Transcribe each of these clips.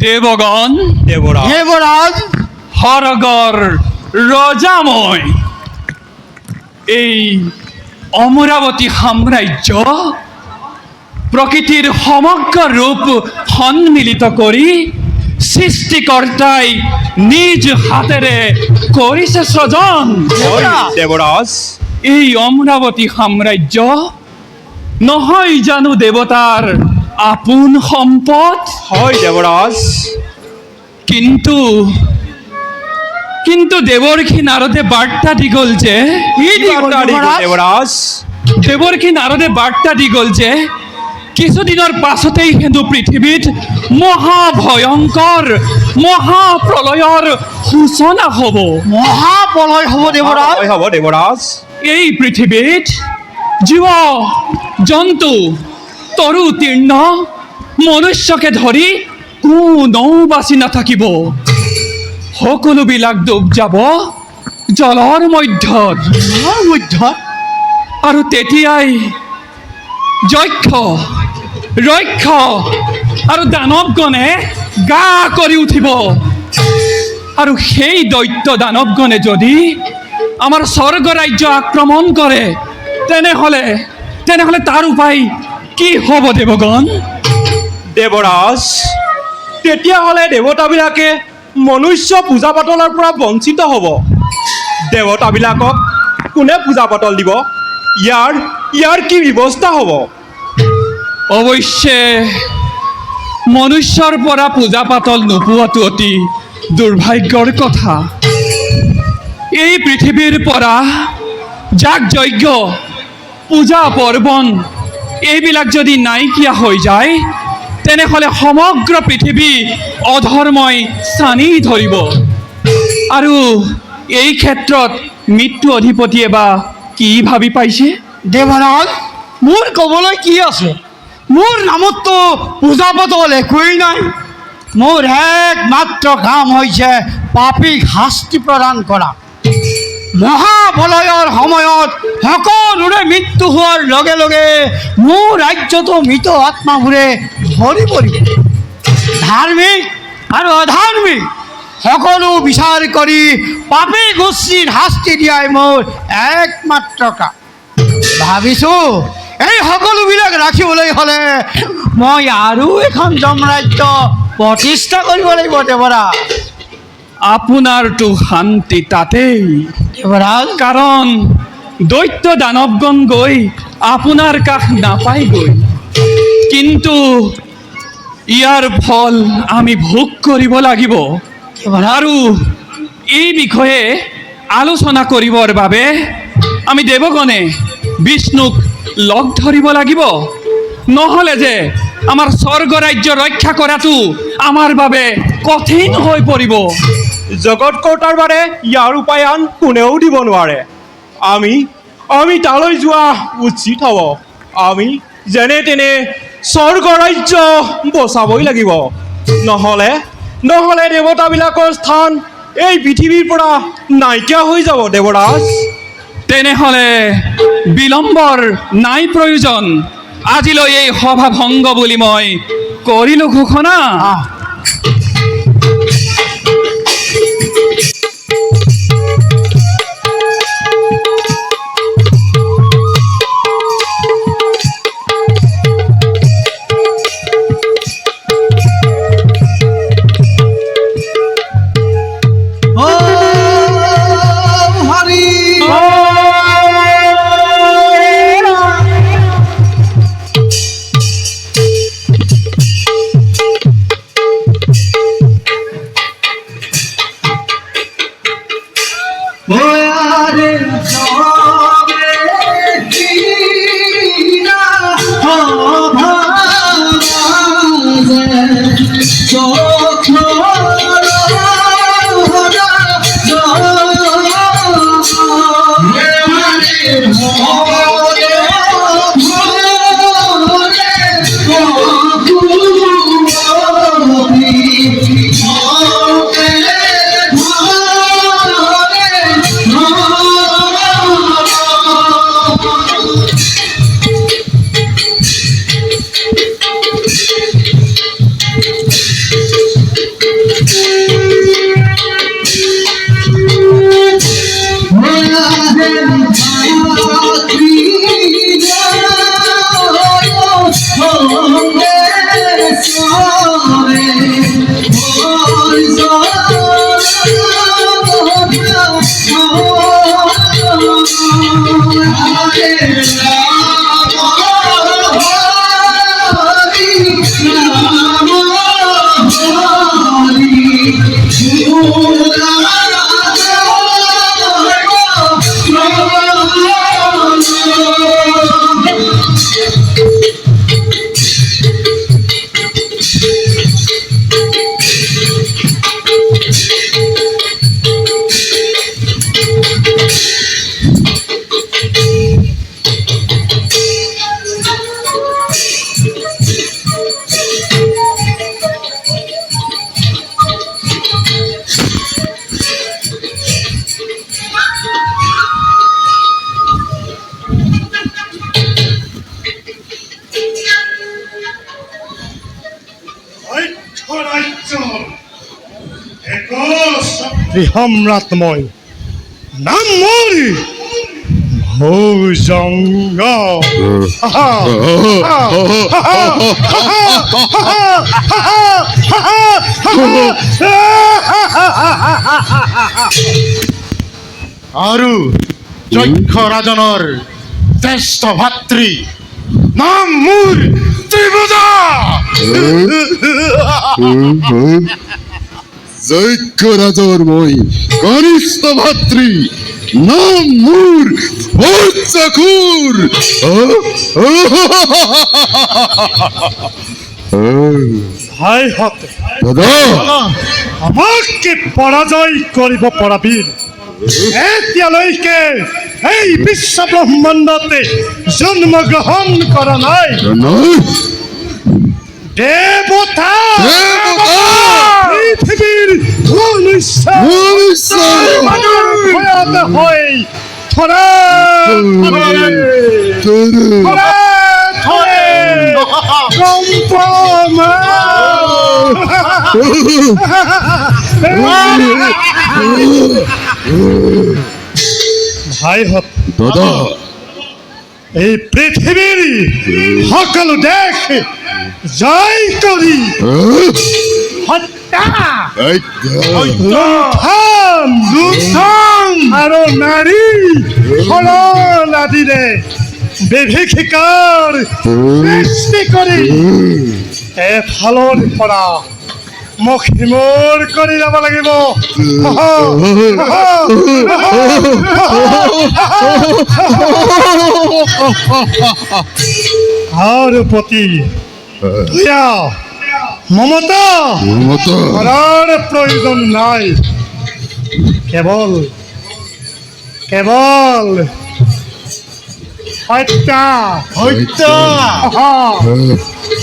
দেবগণ, দেবৰাজ, হৰগৰ ৰজাময়, এই অমৰাবতী সাম্ৰাজ্য প্ৰকৃতিৰ সমগ্ৰ ৰূপ সন্মিলিত কৰি সৃষ্টিকৰ্তাই নিজ হাতেৰে কৰিছে সৃজন। দেবৰাজ, এই অমৰাবতী সাম্ৰাজ্য নহয় জানো দেৱতাৰ আপোন সম্পদ? হয় দেবৰাজ। কিন্তু কিন্তু দেৱৰ্ষি নাৰদে বাৰ্তা দি গ'ল যে দেবৰাজ, দেৱৰ্ষি নাৰদে বাৰ্তা দি গ'ল যে কিছুদিনৰ পাছতেই হেনো পৃথিৱীত মহাভয়ংকৰ মহাপ্ৰলয়ৰ সূচনা হ'ব। মহাপ্ৰলয় হ'ব দেবৰাজ। হয় হব দেবৰাজ। এই পৃথিৱীত জীৱ জন্তু তৰু তৃণ মনুষ্যকে ধৰি কোনো বাচি নাথাকিব। সকলোবিলাক ডুব যাব জলৰ মধ্যত। আৰু তেতিয়াই যক্ষ ৰক্ষ আৰু দানৱগণে গা কৰি উঠিব। আৰু সেই দৈত্য দানৱগণে যদি আমাৰ স্বৰ্গ ৰাজ্য আক্ৰমণ কৰে তেনেহ'লে তাৰ উপায় কি হ'ব দেৱগণ? দেবৰাজ, তেতিয়াহ'লে দেৱতাবিলাকে মনুষ্য পূজা পাতলৰ পৰা বঞ্চিত হ'ব। দেৱতাবিলাকক কোনে পূজা পাতল দিব? ইয়াৰ কি ব্যৱস্থা হ'ব? অৱশ্যে মনুষ্যৰ পৰা পূজা পাতল নোপোৱাটো অতি দুৰ্ভাগ্যৰ কথা। এই পৃথিৱীৰ পৰা যাগ যজ্ঞ পূজা পৰ্বণ এইবিলাক যদি নাইকিয়া হৈ যায় তেনেহ'লে সমগ্ৰ পৃথিৱী অধৰ্মই চানি ধৰিব। আৰু এই ক্ষেত্ৰত মৃত্যু অধিপতিয়ে বা কি ভাবি পাইছে? দেবৰাজ, মোৰ ক'বলৈ কি আছে? মোৰ নামততো পূজা পাতল একোৱেই নাই। মোৰ একমাত্ৰ কাম হৈছে পাপীক শাস্তি প্ৰদান কৰা। মহাপ্ৰলয়ৰ সময়ত সকলোৰে মৃত্যু হোৱাৰ লগে লগে মোৰ ৰাজ্যটো মৃত আত্মাবোৰে ভৰি পৰিব। ধাৰ্মিক আৰু অধাৰ্মিক সকলো বিচাৰ কৰি পাপী গোষ্ঠীৰ শাস্তি দিয়াই মোৰ একমাত্ৰ কাম। ভাবিছোঁ এই সকলোবিলাক ৰাখিবলৈ হ'লে মই আৰু এখন যমৰাজ্য প্ৰতিষ্ঠা কৰিব লাগিব দেৱৰাজ। আপোনাৰতো শান্তি তাতেই দেৱৰাজ, কাৰণ দৈত্য দানৱগণ গৈ আপোনাৰ কাষ নাপায়গৈ। কিন্তু ইয়াৰ ফল আমি ভোগ কৰিব লাগিব। আৰু এই বিষয়ে আলোচনা কৰিবৰ বাবে আমি দেৱগণে বিষ্ণুক লগ ধৰিব লাগিব। নহ'লে যে আমাৰ স্বৰ্গ ৰাজ্য ৰক্ষা কৰাটো আমাৰ বাবে কঠিন হৈ পৰিব। জগতকৰ্তাৰ বাৰে ইয়াৰ উপায় আন কোনেও দিব নোৱাৰে। আমি তালৈ যোৱা উচিত হ'ব। আমি যেনে তেনে স্বৰ্গ ৰাজ্য বচাবই লাগিব। নহ'লে দেৱতাবিলাকৰ স্থান এই পৃথিৱীৰ পৰা নাইকিয়া হৈ যাব দেৱৰাজ। তেনেহ'লে বিলম্বৰ নাই প্ৰয়োজন। আজিলৈ এই সভা ভংগ বুলি মই কৰিলোঁ ঘোষণা। ত্ৰিসম্ৰাটময় নাম মোৰ ভুজঙ্গ। আৰু যক্ষ ৰাজনৰ জ্যেষ্ঠ ভাতৃ নাম মোৰ ত্ৰিভুজা। যজ্ঞ ৰাজৰ মই কনিষ্ঠ ভাতৃ নাম মূৰ ভোজ্জাকুৰ। ভাই হতে দাদা আমাকে পৰাজয় কৰিব পৰা বীৰ এতিয়ালৈকে এই বিশ্ব ব্ৰহ্মাণ্ডতে জন্মগ্ৰহণ কৰা নাই। নয় দেৱতা দেৱতা! পৃথিৱীৰ মনুষ্য মনুষ্য! ভয়তে হৈ থৰে ভাইহঁত দাদা এই পৃথিৱীৰ সকলো দেশ জয় কৰি হত্যা লুণ্ঠন আৰু নাৰী হৰণ আদিৰে বিভীষিকাৰ সৃষ্টি কৰি এফালৰ পৰা মোক সিমূৰ কৰি যাব লাগিব। আৰু প্ৰতি দয়া মমতা মমতা কৰাৰ প্ৰয়োজন নাই। কেৱল কেৱল হত্যা হত্যা হত্যা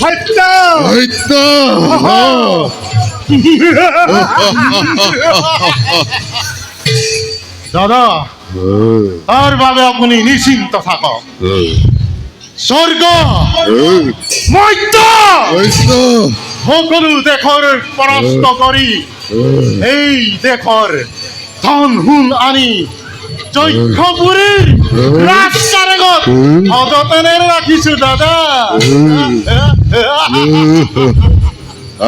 হত্যা দাদা তাৰ বাবে আপুনি নিশ্চিন্ত থাকক। স্বৰ্গ মধ্য সকলো দেশৰ পৰাস্ত কৰি এই দেশৰ ধন সোণ আনি যক্ষপুৰীৰ ৰাজকাৰেঙত সযতনে ৰাখিছো দাদা।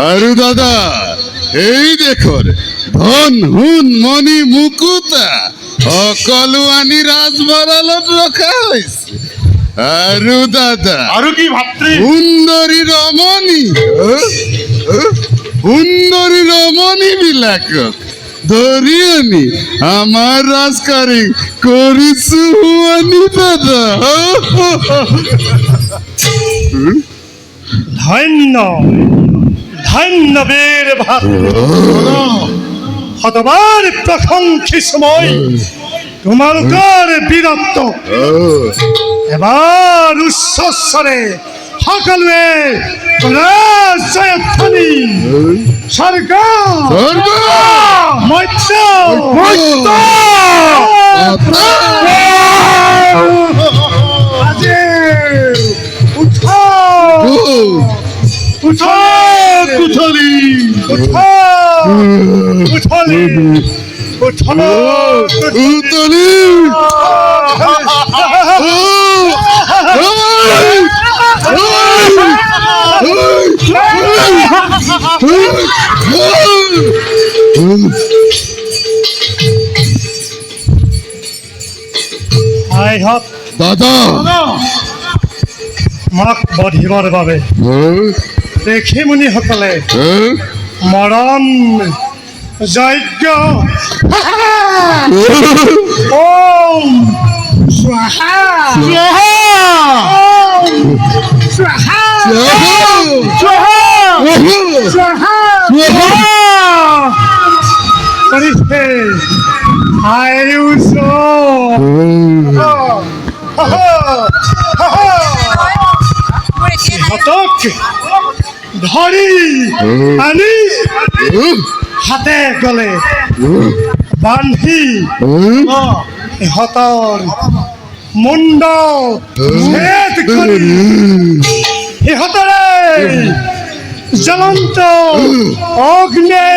আৰু দাদা এই দেশৰ ধন সোণ মণি মুকুতা সকলো আনি ৰাজভঁৰালত ৰখা হৈছে। আৰু দাদা আৰু কি ভাতৃ সুন্দৰী ৰমণী সুন্দৰী ৰমণী বিলাকক ধৰি আনি আমাৰ ৰাজকাৰী কৰিছো শুৱানি দাদা। ধন্য ধন্য বীৰ ভাতৃ শতবাৰ প্ৰশংসিছো মই তোমালোকৰ বীৰত্ব। এবাৰ উচ্চ স্বৰে সকলোৱে জয়ধ্বনি স্বৰ্গ স্বৰ্গ! মৰ্ত্য আজি উঠ উঠ কুঠলি উঠ উঠলি উঠল উতলি আইহঁত দাদা মাক বধিবৰ বাবে দেখি মুনিসকলে মৰণ যজ্ঞ ওম স্বাহা ওম স্বাহা স্বাহা কৰিছে আয়ুষ সিহঁতক ধৰি আনি হাতে গলে বান্ধি ইহঁতৰ মুণ্ড ছেদ কৰি সিহঁতৰে জ্বলন্ত অগ্নি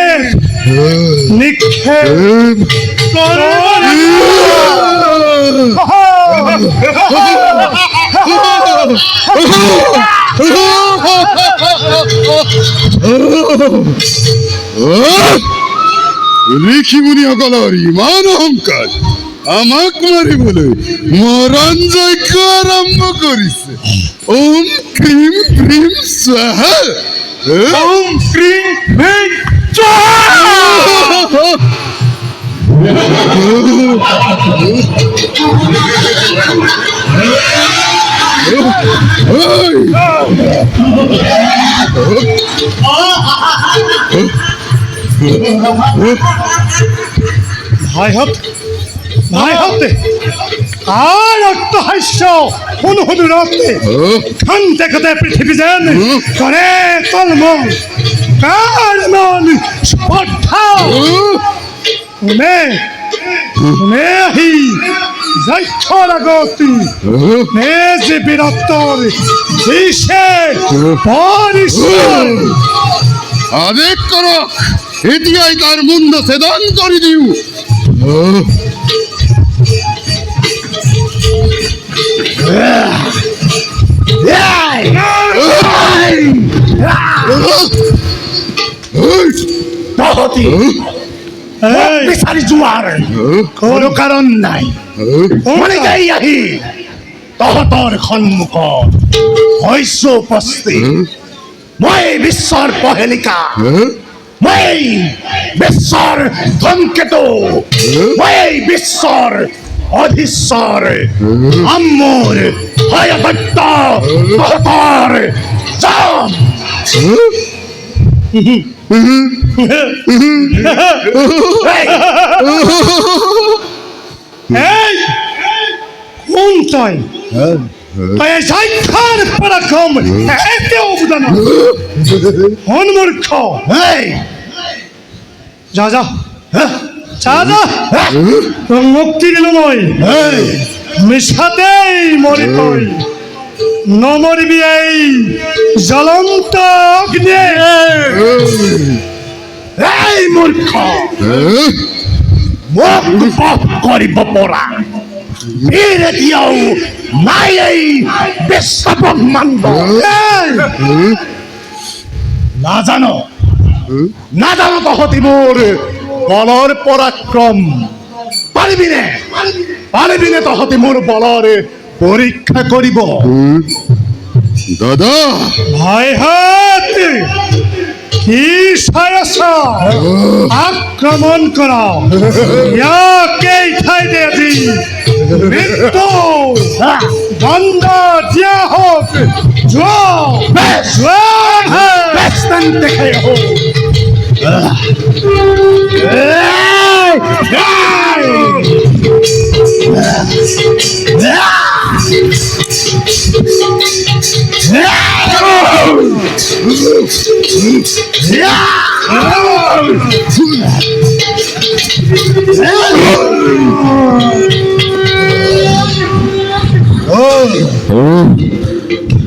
নিক্ষেপ ঋষিমুনি সকলৰ ইমান অহংকাৰ, আমাক মাৰিবলৈ মৰণ যজ্ঞ আৰম্ভ কৰিছে। ওম ক্ৰীম ক্ৰীম স্বাহা। ওম ক্ৰিং ক্ৰিং ভাইহঁতে কাৰ অট্টহাস্য শুনো শুনো ৰক্তে খন্তেকতে পৃথিৱী যেন কৰে তলমল, কাৰ মন স্পৰ্ধা কোনে কোনে আহি যক্ষৰ আগত নিজ বীৰত্বৰ দিছে পৰিচয়। আদেশ কৰক, এতিয়াই তাৰ মুণ্ড ছেদন কৰি দিওঁ। তহঁতি বিচাৰি যোৱাৰ কোনো কাৰণ নাই। এনেকেই আহি তহঁতৰ সন্মুখত হৈছো উপস্থিত। মই বিশ্বৰ পহেলিকা, মই বিশ্বৰ ধূমকেতু, মই বিশ্বৰ অধীশ্বৰ। মোৰ ভয়দত্ত তহঁতৰ যাম। এই কোন তই? তই যক্ষৰ পৰাক্ৰম একে অৱদান সন্মূৰ্খ। যা যা যা যা, তোক মুক্তি দিলো মই। মিছাতেই মৰি তই নমৰিবি এই জ্বলন্ত অগ্নি। এই মূৰ্খ, মোক বধ কৰিব পৰা বীৰ এতিয়াও নাই এই বিশ্ব ব্ৰহ্মাণ্ড। নাজানো নাজানো তহঁতি মোৰ বলৰ পৰাক্ৰম। পাৰিবিনে পাৰিবিনে তহঁতি মোৰ বলৰ পৰীক্ষা কৰিব? দাদা, ভাইহঁত কি চাই আছা? আক্ৰমণ কৰা, ইয়াকে ঠাইতে আজি মৃত্যু দণ্ড দিয়া হওক। যোৱা দেখে হওক।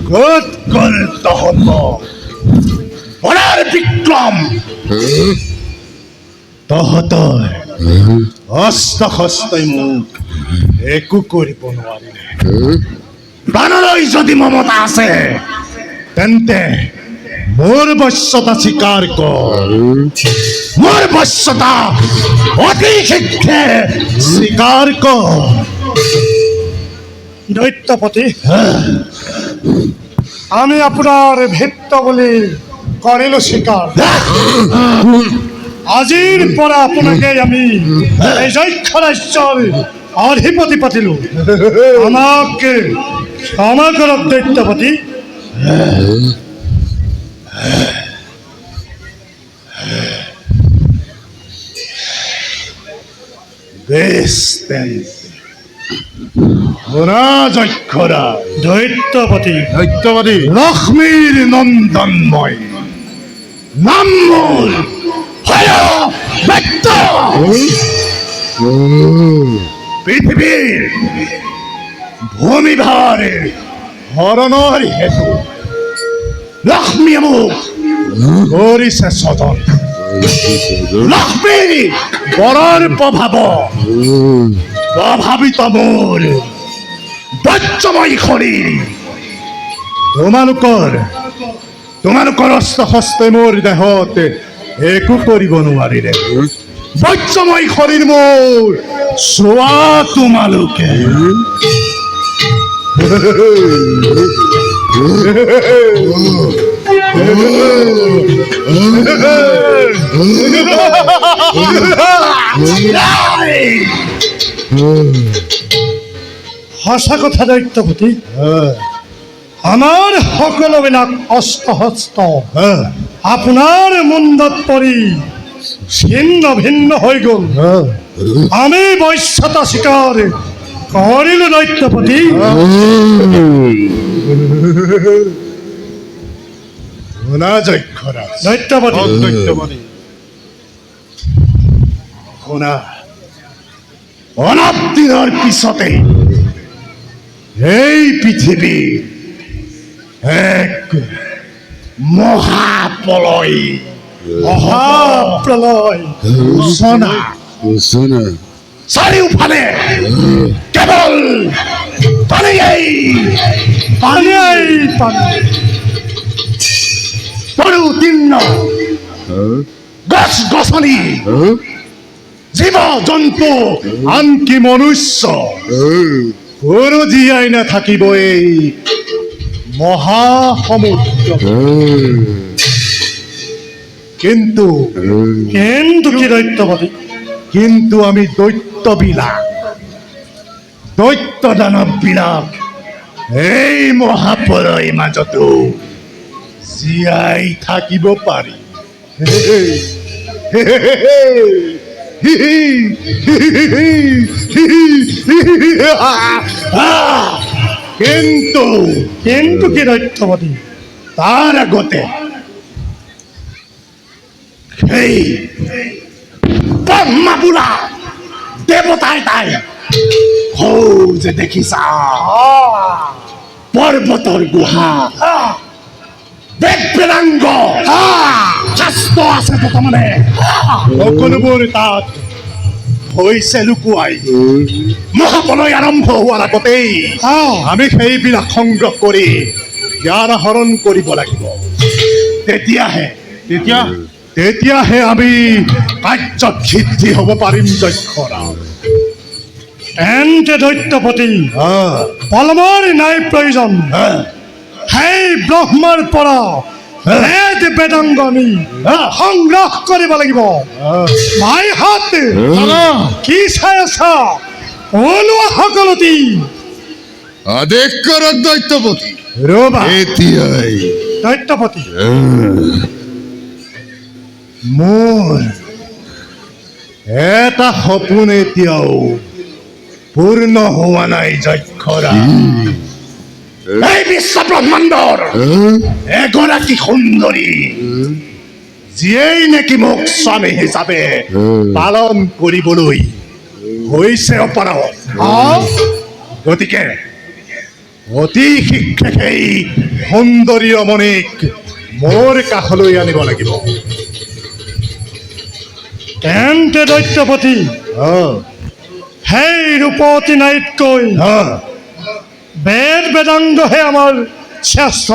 ক'ত গ'ল তহঁতৰ বলৰ বিক্ৰম? তহঁতৰ অস্ত্ৰ শস্ত্ৰই মোক একো কৰিব নোৱাৰিলে। প্ৰাণলৈ যদি মমতা আছে তেন্তে মোৰ বশ্যতা স্বীকাৰ কৰ। মোৰ বশ্যতা অতি শীঘ্ৰে স্বীকাৰ কৰ। দৈত্যপতি, আমি আপোনাৰ ভৃত্য বুলি কৰিলো স্বীকাৰ। আজিৰ পৰা আপোনাকে আমি এই যক্ষ ৰাজ্যৰ অধিপতি পাতিলো। আমাক ক্ষমা কৰক দৈত্যপতি। বেশ শুনা যক্ষৰা, দৈত্যপতি লক্ষ্মীৰ নন্দন মই, নাম মোৰ ভয়দত্ত। পৃথিৱীৰ ভূমিভাৰ হৰণৰ হেতু লক্ষ্মীয়ে মোক কৰিছে স্বজন। লক্ষ্মী বৰৰ প্ৰভাৱিত মোৰ বজ্ৰময় শৰীৰ তোমালোকৰ অস্ত্ৰ শস্ত্ৰে মোৰ দেহত একো কৰিব নোৱাৰিলে বজ্ৰময় শৰীৰ মোৰ চোৱা তোমালোকে সঁচা কথা দৈত্যপতি আমাৰ সকলোবিলাক অস্ত্ৰ শস্ত্ৰ আপোনাৰ মুণ্ডত পৰি ছিন্ন ভিন্ন হৈ গ'ল আমি বশ্যতা স্বীকাৰ কৰিলো দৈত্যপতি শুনা যক্ষৰাজ দৈত্যপতি শুনা অলপ দিনৰ পিছতে এই পৃথিৱী এক মহাপ্ৰলয় মহাপ্ৰলয় সূচনা চাৰিওফালে কেৱল পানীয়েই পানী পৰুতীৰ্ণ গছ গছনি জীৱ জন্তু আনকি মনুষ্য কোনো জীয়াই নাথাকিব এই মহাসমুদ্ৰ কিন্তু কি দৈত্যপতি কিন্তু আমি দৈত্য দানৱবিলাক এই মহাপ্ৰলয়ৰ মাজতো জীয়াই থাকিব পাৰি কিন্তু কি দৈত্যপতি তাৰ আগতে সেই ব্ৰহ্মা বোলা দেৱতা এটাই যে দেখিছা পৰ্বতৰ গুহা বেদ বেদাংগ শাস্ত্ৰ আছে তাৰমানে সকলোবোৰ তাত হৈছে লুকুৱাই মহাপ্ৰলয় আৰম্ভ হোৱাৰ আগতেই আমি সেইবিলাক সংগ্ৰহ কৰি জ্ঞান আহৰণ কৰিব লাগিব তেতিয়াহে আমি কাৰ্যসিদ্ধি হ'ব পাৰিম যক্ষৰাজ এন্তে দৈত্যপতি পলমৰ নাই প্ৰয়োজন সেই ব্ৰহ্মাৰ পৰা বেদ বেদাংগ আমি সংগ্ৰহ কৰিব লাগিব মাইহাত কি চাই আছা ওলোৱা সকলোটি আদেশ কৰক দৈত্যপতি ৰবা এতিয়াই দৈত্যপতি মোৰ এটা সপোন এতিয়াও পূৰ্ণ হোৱা নাই যক্ষৰাজ এই বিশ্ব ব্ৰহ্মাণ্ডৰ এগৰাকী সুন্দৰী যিয়েই নেকি মোক স্বামী হিচাপে পালন কৰিবলৈ হৈছে অপাৰগ গতিকে অতি শীঘ্ৰে সেই সুন্দৰী ৰমণীক মোৰ কাষলৈ আনিব লাগিব এন্তে দৈত্যপতি সেই ৰূপতী নাৰীতকৈ বেদ বেদাংগহে আমাৰ শ্ৰেষ্ঠ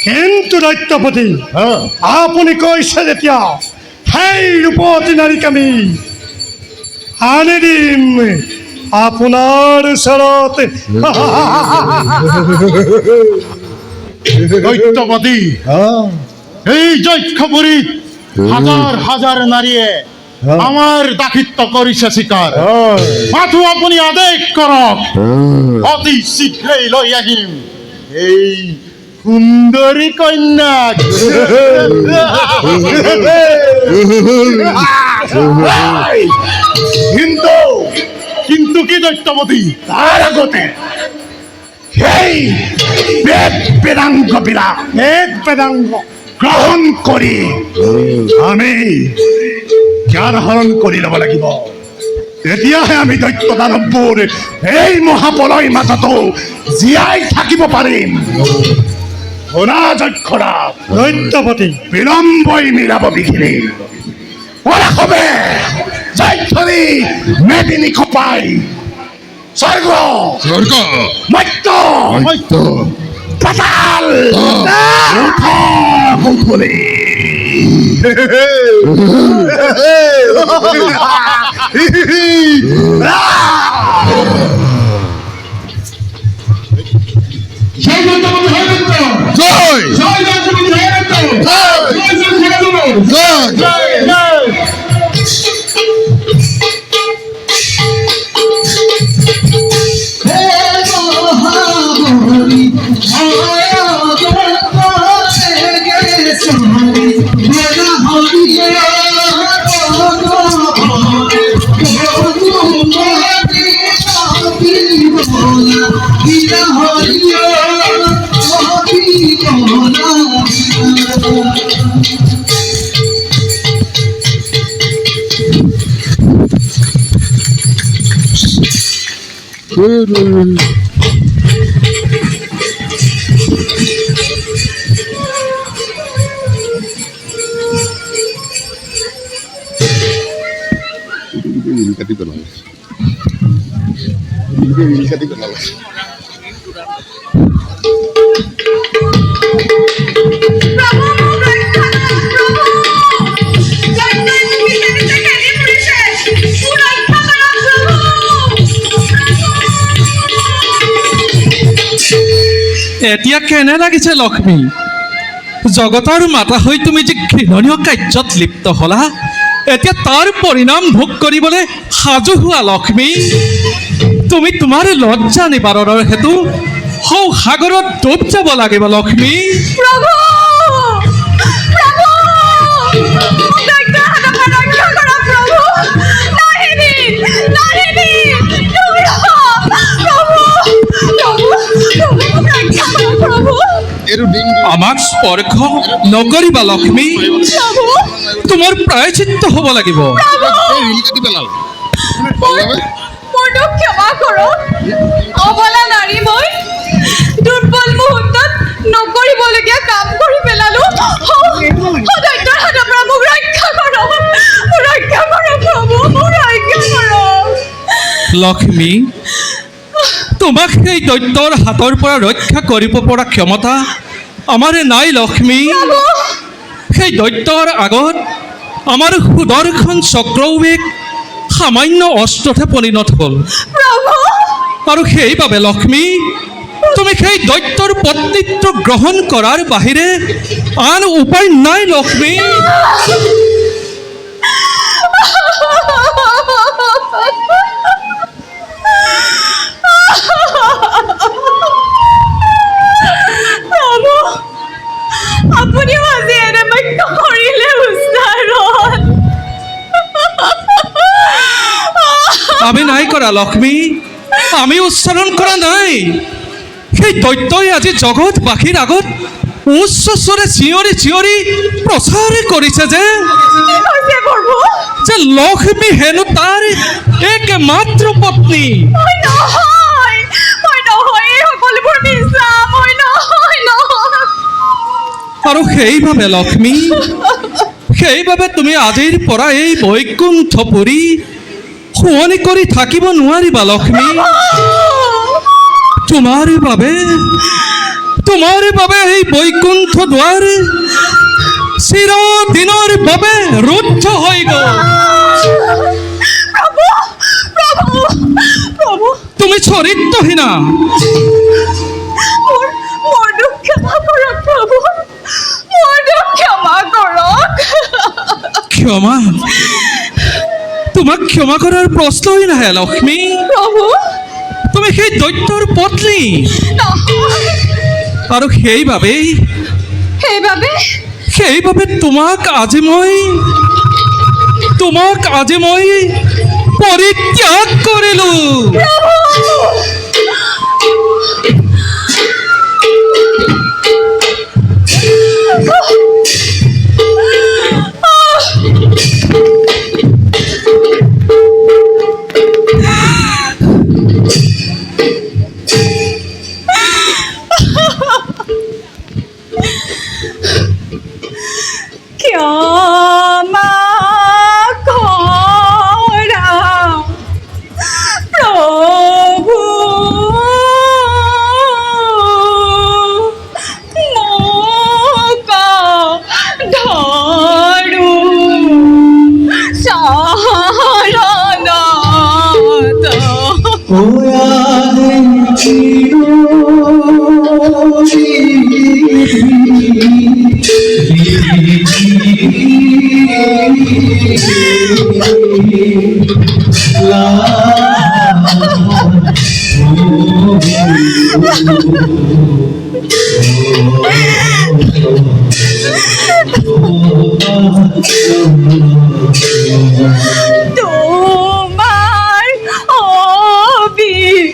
কিন্তু দৈত্যপতি আপুনি কৈছে যেতিয়া সেই ৰূপতী নাৰীক আমি আনি দিম আপোনাৰ ওচৰত দৈত্যপতি এই যক্ষপুৰীত হাজাৰ হাজাৰ নাৰীয়ে আমাৰ দাসিত্ব কৰিছে স্বীকাৰ মাথো আপুনি আদেশ কৰক অতি শীঘ্ৰেই লৈ আহিম এই সুন্দৰী কন্যাক কিন্তু কি দৈত্যপতি তাৰ আগতে সেই বেদ বেদাংগবিলাক গ্ৰহণ কৰি আমি জ্ঞান আহৰণ কৰি ল'ব লাগিব তেতিয়াহে আমি দৈত্য দানৱবোৰ এই মহাপ্ৰলয়ৰ মাজতো জীয়াই থাকিব পাৰিম শুনা যক্ষৰাজ দৈত্যপতি বিলম্বই মিলাব বিঘিনি ওরা হবে জয়ধ্বনি মেদিনী খপাই স্বর্গ স্বর্গ মর্ত্য মৈত্য পাতাল উঠা কুকুরে জয় জয় এতিয়া কেনে লাগিছে লক্ষ্মী? জগতৰ মাতা হৈ তুমি যে ঘৃণনীয় কাৰ্যত লিপ্ত হলা, এতিয়া তাৰ পৰিণাম ভোগ কৰিবলৈ সাজু হোৱা লক্ষ্মী। তুমি তোমাৰ লজ্জা নিবাৰণৰ হেতু সৌ সাগৰত ডুব যাব লাগিব লক্ষ্মী। প্ৰভু মোক দৈত্যৰ হাতৰ পৰা ৰক্ষা কৰক প্ৰভু। নাহিবি নাহিবি দূৰ হ প্ৰভু। প্ৰভু মোক ৰক্ষা কৰক প্ৰভু। আমাক স্পৰ্শ নকৰিবা লক্ষ্মী। প্ৰভু তোমাৰ প্ৰায়চিত্ত হ'ব লাগিব। মোৰ দুখ ক্ষমা কৰক। অবলা নাৰী মই দুৰ্বল মুহূৰ্তত নকৰিবলগীয়া কাম কৰি পেলালো। দৈত্যৰ হাতৰ পৰা মোক ৰক্ষা কৰক। ৰক্ষা কৰক প্ৰভু, মোক ৰক্ষা কৰক। লক্ষ্মী, তোমাক সেই দৈত্যৰ হাতৰ পৰা ৰক্ষা কৰিব পৰা ক্ষমতা আমাৰ নাই লক্ষ্মী। সেই দৈত্যৰ আগত আমাৰ সুদৰ্শন চক্ৰৱেগ সামান্য অস্ত্ৰতে পৰিণত হ'ল। আৰু সেইবাবে লক্ষ্মী, তুমি সেই দৈত্যৰ পত্নীত্ব গ্ৰহণ কৰাৰ বাহিৰে আন উপায় নাই লক্ষ্মী। প্ৰভু আপুনিও আজি এনে বাক্য কৰিলে উস্তাৰণ। আমি নাই কৰা লক্ষ্মী, আমি উচ্চাৰণ কৰা নাই। সেই দৈত্যই আজি জগতবাসীৰ আগত উচ্চ স্বৰে চিঞৰি চিঞৰি প্ৰচাৰ কৰিছে যে লক্ষ্মী হেনো তাৰ একমাত্ৰ পত্নী। মই নহয়, এই সকলোবোৰ মিছা। মই নহয়। আৰু সেইবাবে লক্ষ্মী, সেইবাবে তুমি আজিৰ পৰা এই বৈকুণ্ঠপুৰী শুৱনি কৰি থাকিব নোৱাৰিবা লক্ষ্মী। তোমাৰ বাবে এই বৈকুণ্ঠ দুৱাৰ চিৰদিনৰ বাবে ৰুদ্ধ হৈ গ'ল। প্ৰভু তুমি চৰিত্ৰহীনা। মোৰ দুখ ক্ষমা কৰক প্ৰভু। মোৰ দুখ ক্ষমা কৰক। ক্ষমা? তোমাক ক্ষমা কৰাৰ প্ৰশ্নই নাহে লক্ষ্মী। প্ৰভু তুমি সেই দৈত্যৰ পত্নী। নহয়। আৰু সেইবাবে তোমাক আজি মই পৰিত্যাগ কৰিলো। ক্ষমা তোমাৰ অবিহনে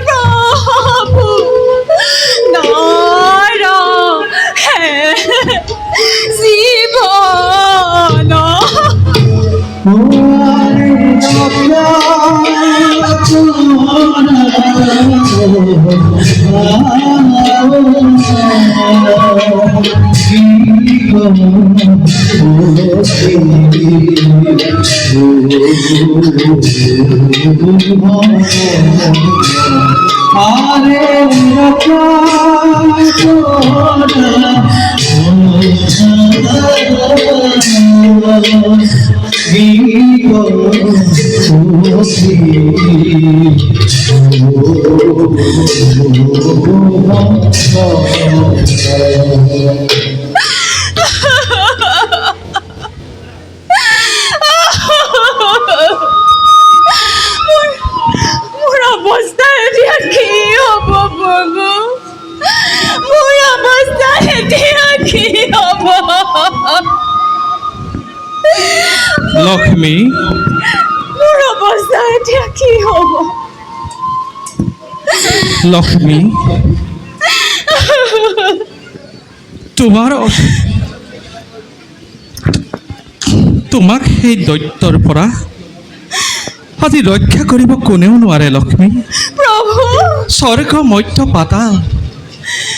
প্ৰভু নৰহে জীবন মোৰ অৱস্থা এতিয়া কি হ'ব প্ৰভু মোৰ অৱস্থা এতিয়া কি হ'ব লক্ষ্মী মোৰ অৱস্থা এতিয়া কি হ'ব লক্ষ্মী তোমাক সেই দৈত্যৰ পৰা আজি ৰক্ষা কৰিব কোনেও নোৱাৰে লক্ষ্মী প্ৰভু স্বৰ্গ মধ্য পাতাল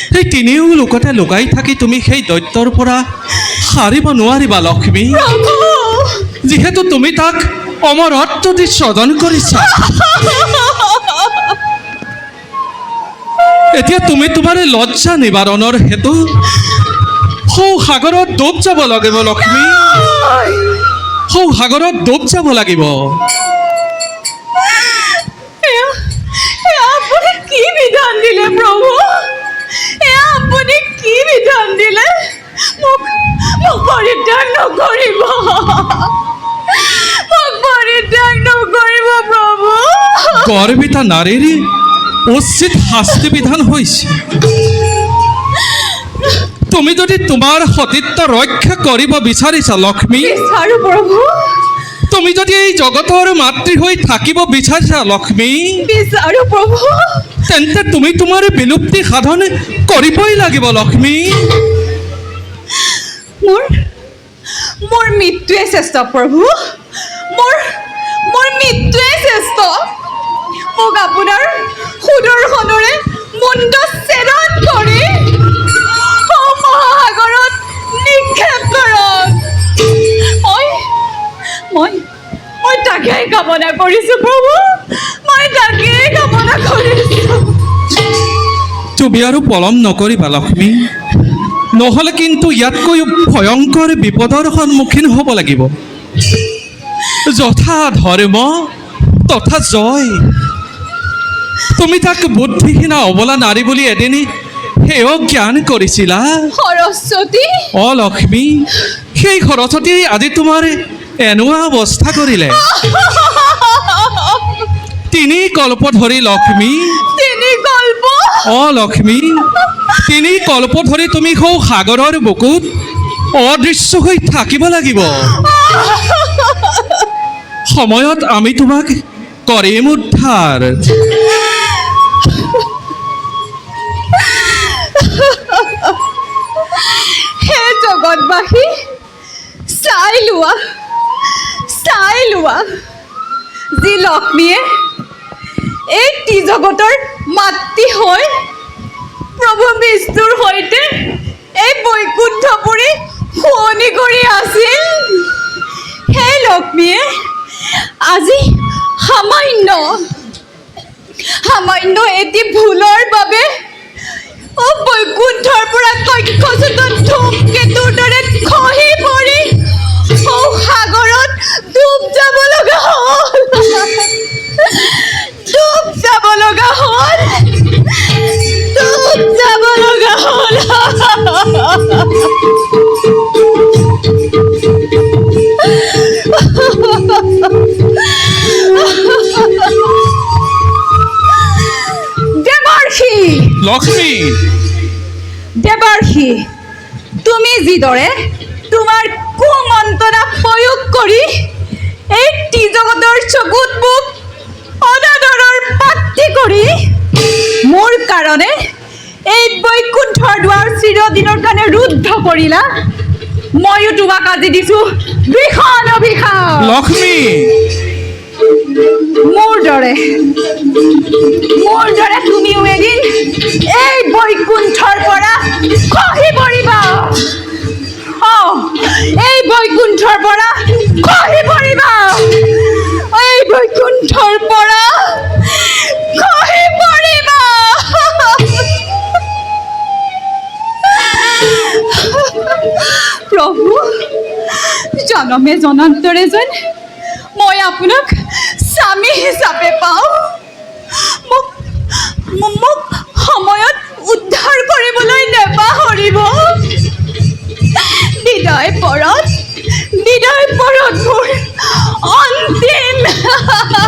সেই তিনিও লোকতে লুকাই থাকি তুমি সেই দৈত্যৰ পৰা সাৰিব নোৱাৰিবা লক্ষ্মী প্ৰভু যিহেতু তুমি তাক অমৰত্ব দি স্বজন কৰিছা এতিয়া তুমি তোমাৰ লজ্জা নিবাৰণৰ হেতু সৌ সাগৰত ডুব যাব লাগিব লক্ষ্মী সৌ সাগৰত ডুব যাব লাগিব এয়া আপুনি কি বিধান দিলে প্ৰভু এয়া আপুনি কি বিধান দিলে মোক মোক পৰিত্যাগ নকৰিব মোক পৰিত্যাগ নকৰিব প্ৰভু গৰ্বিতা নাৰীৰ উচিত শাস্তি বিধান হৈছে তুমি যদি তোমাৰ সতীত্ব ৰক্ষা কৰিব বিচাৰিছা লক্ষ্মী বিচাৰো প্ৰভু তুমি যদি এই জগতৰ মাতৃ হৈ থাকিব বিচাৰিছা লক্ষ্মী বিচাৰো প্ৰভু তেন্তে তুমি তোমাৰ বিলুপ্তি সাধন কৰিবই লাগিব লক্ষ্মী মোৰ মোৰ মৃত্যুৱে শ্ৰেষ্ঠ প্ৰভু মোৰ মোৰ মৃত্যুৱে শ্ৰেষ্ঠ মোক আপোনাৰ সুদৰ্শনৰে মুণ্ড ছেদন কৰি মহাসাগৰত নিক্ষেপ কৰক মই তাকেই কামনা কৰিছোঁ প্ৰভু মই তাকেই কামনা কৰিছোঁ তুমি আৰু পলম নকৰিবা লক্ষ্মী নহ'লে কিন্তু ইয়াতকৈ ভয়ংকৰ বিপদৰ সন্মুখীন হ'ব লাগিব যথা ধৰ্ম তথা জয় তুমি তাক বুদ্ধিহীনা অবলা নাৰী বুলি এদিন সেও জ্ঞান কৰিছিলা সৰস্বতী অ লক্ষ্মী সেই সৰস্বতী আজি তোমাৰ এনেকুৱা অৱস্থা কৰিলে তিনি কল্প ধৰি লক্ষ্মী তিনি কল্প অ লক্ষ্মী তিনি কল্প ধৰি তুমি সৌ সাগৰৰ বুকুত অদৃশ্য হৈ থাকিব লাগিব সময়ত আমি তোমাক কৰিম উদ্ধাৰ হে জগতবাসী চাই লোৱা যি লক্ষ্মীয়ে এই ত্ৰিজগতৰ মাতৃ হৈ প্ৰভু বিষ্ণুৰ সৈতে এই বৈকুণ্ঠপুৰী শুৱনি কৰি আছিল সেই লক্ষ্মীয়ে আজি সামান্য এটি ভুলৰ বাবে বৈকুণ্ঠৰ পৰা কক্ষচুত ধূমকেতুৰ দৰে খহি পৰি সাগৰত ডুব যাব লগা হ'ল লক্ষ্মী, দেৱৰ্ষি, তুমি যিদৰে তোমাৰ কুমন্ত্ৰণা প্ৰয়োগ কৰি এই ত্ৰিজগতৰ চকুত মোক অনাদৰৰ পাত্ৰী কৰি মোৰ কাৰণে এই বৈকুণ্ঠৰ দুৱাৰ চিৰদিনৰ কাৰণে ৰুদ্ধ কৰিলা, ময়ো তোমাক আজি দিছোঁ ভীষণ অভিশাপ। লক্ষ্মী, মোৰ দৰে তুমিও এদিন এই বৈকুণ্ঠৰ পৰা খহি পৰিবা। এই বৈকুণ্ঠৰ পৰা খহি পৰিবা, এই বৈকুণ্ঠৰ পৰা খহি পৰিবা। প্ৰভু, জনমে জনান্তৰে যেন মই আপোনাক স্বামী হিচাপে পাওঁ। মোক সময়ত উদ্ধাৰ কৰিবলৈ নেপাহৰিব। বিদায় পৰত মোৰ অন্তিম সেৱা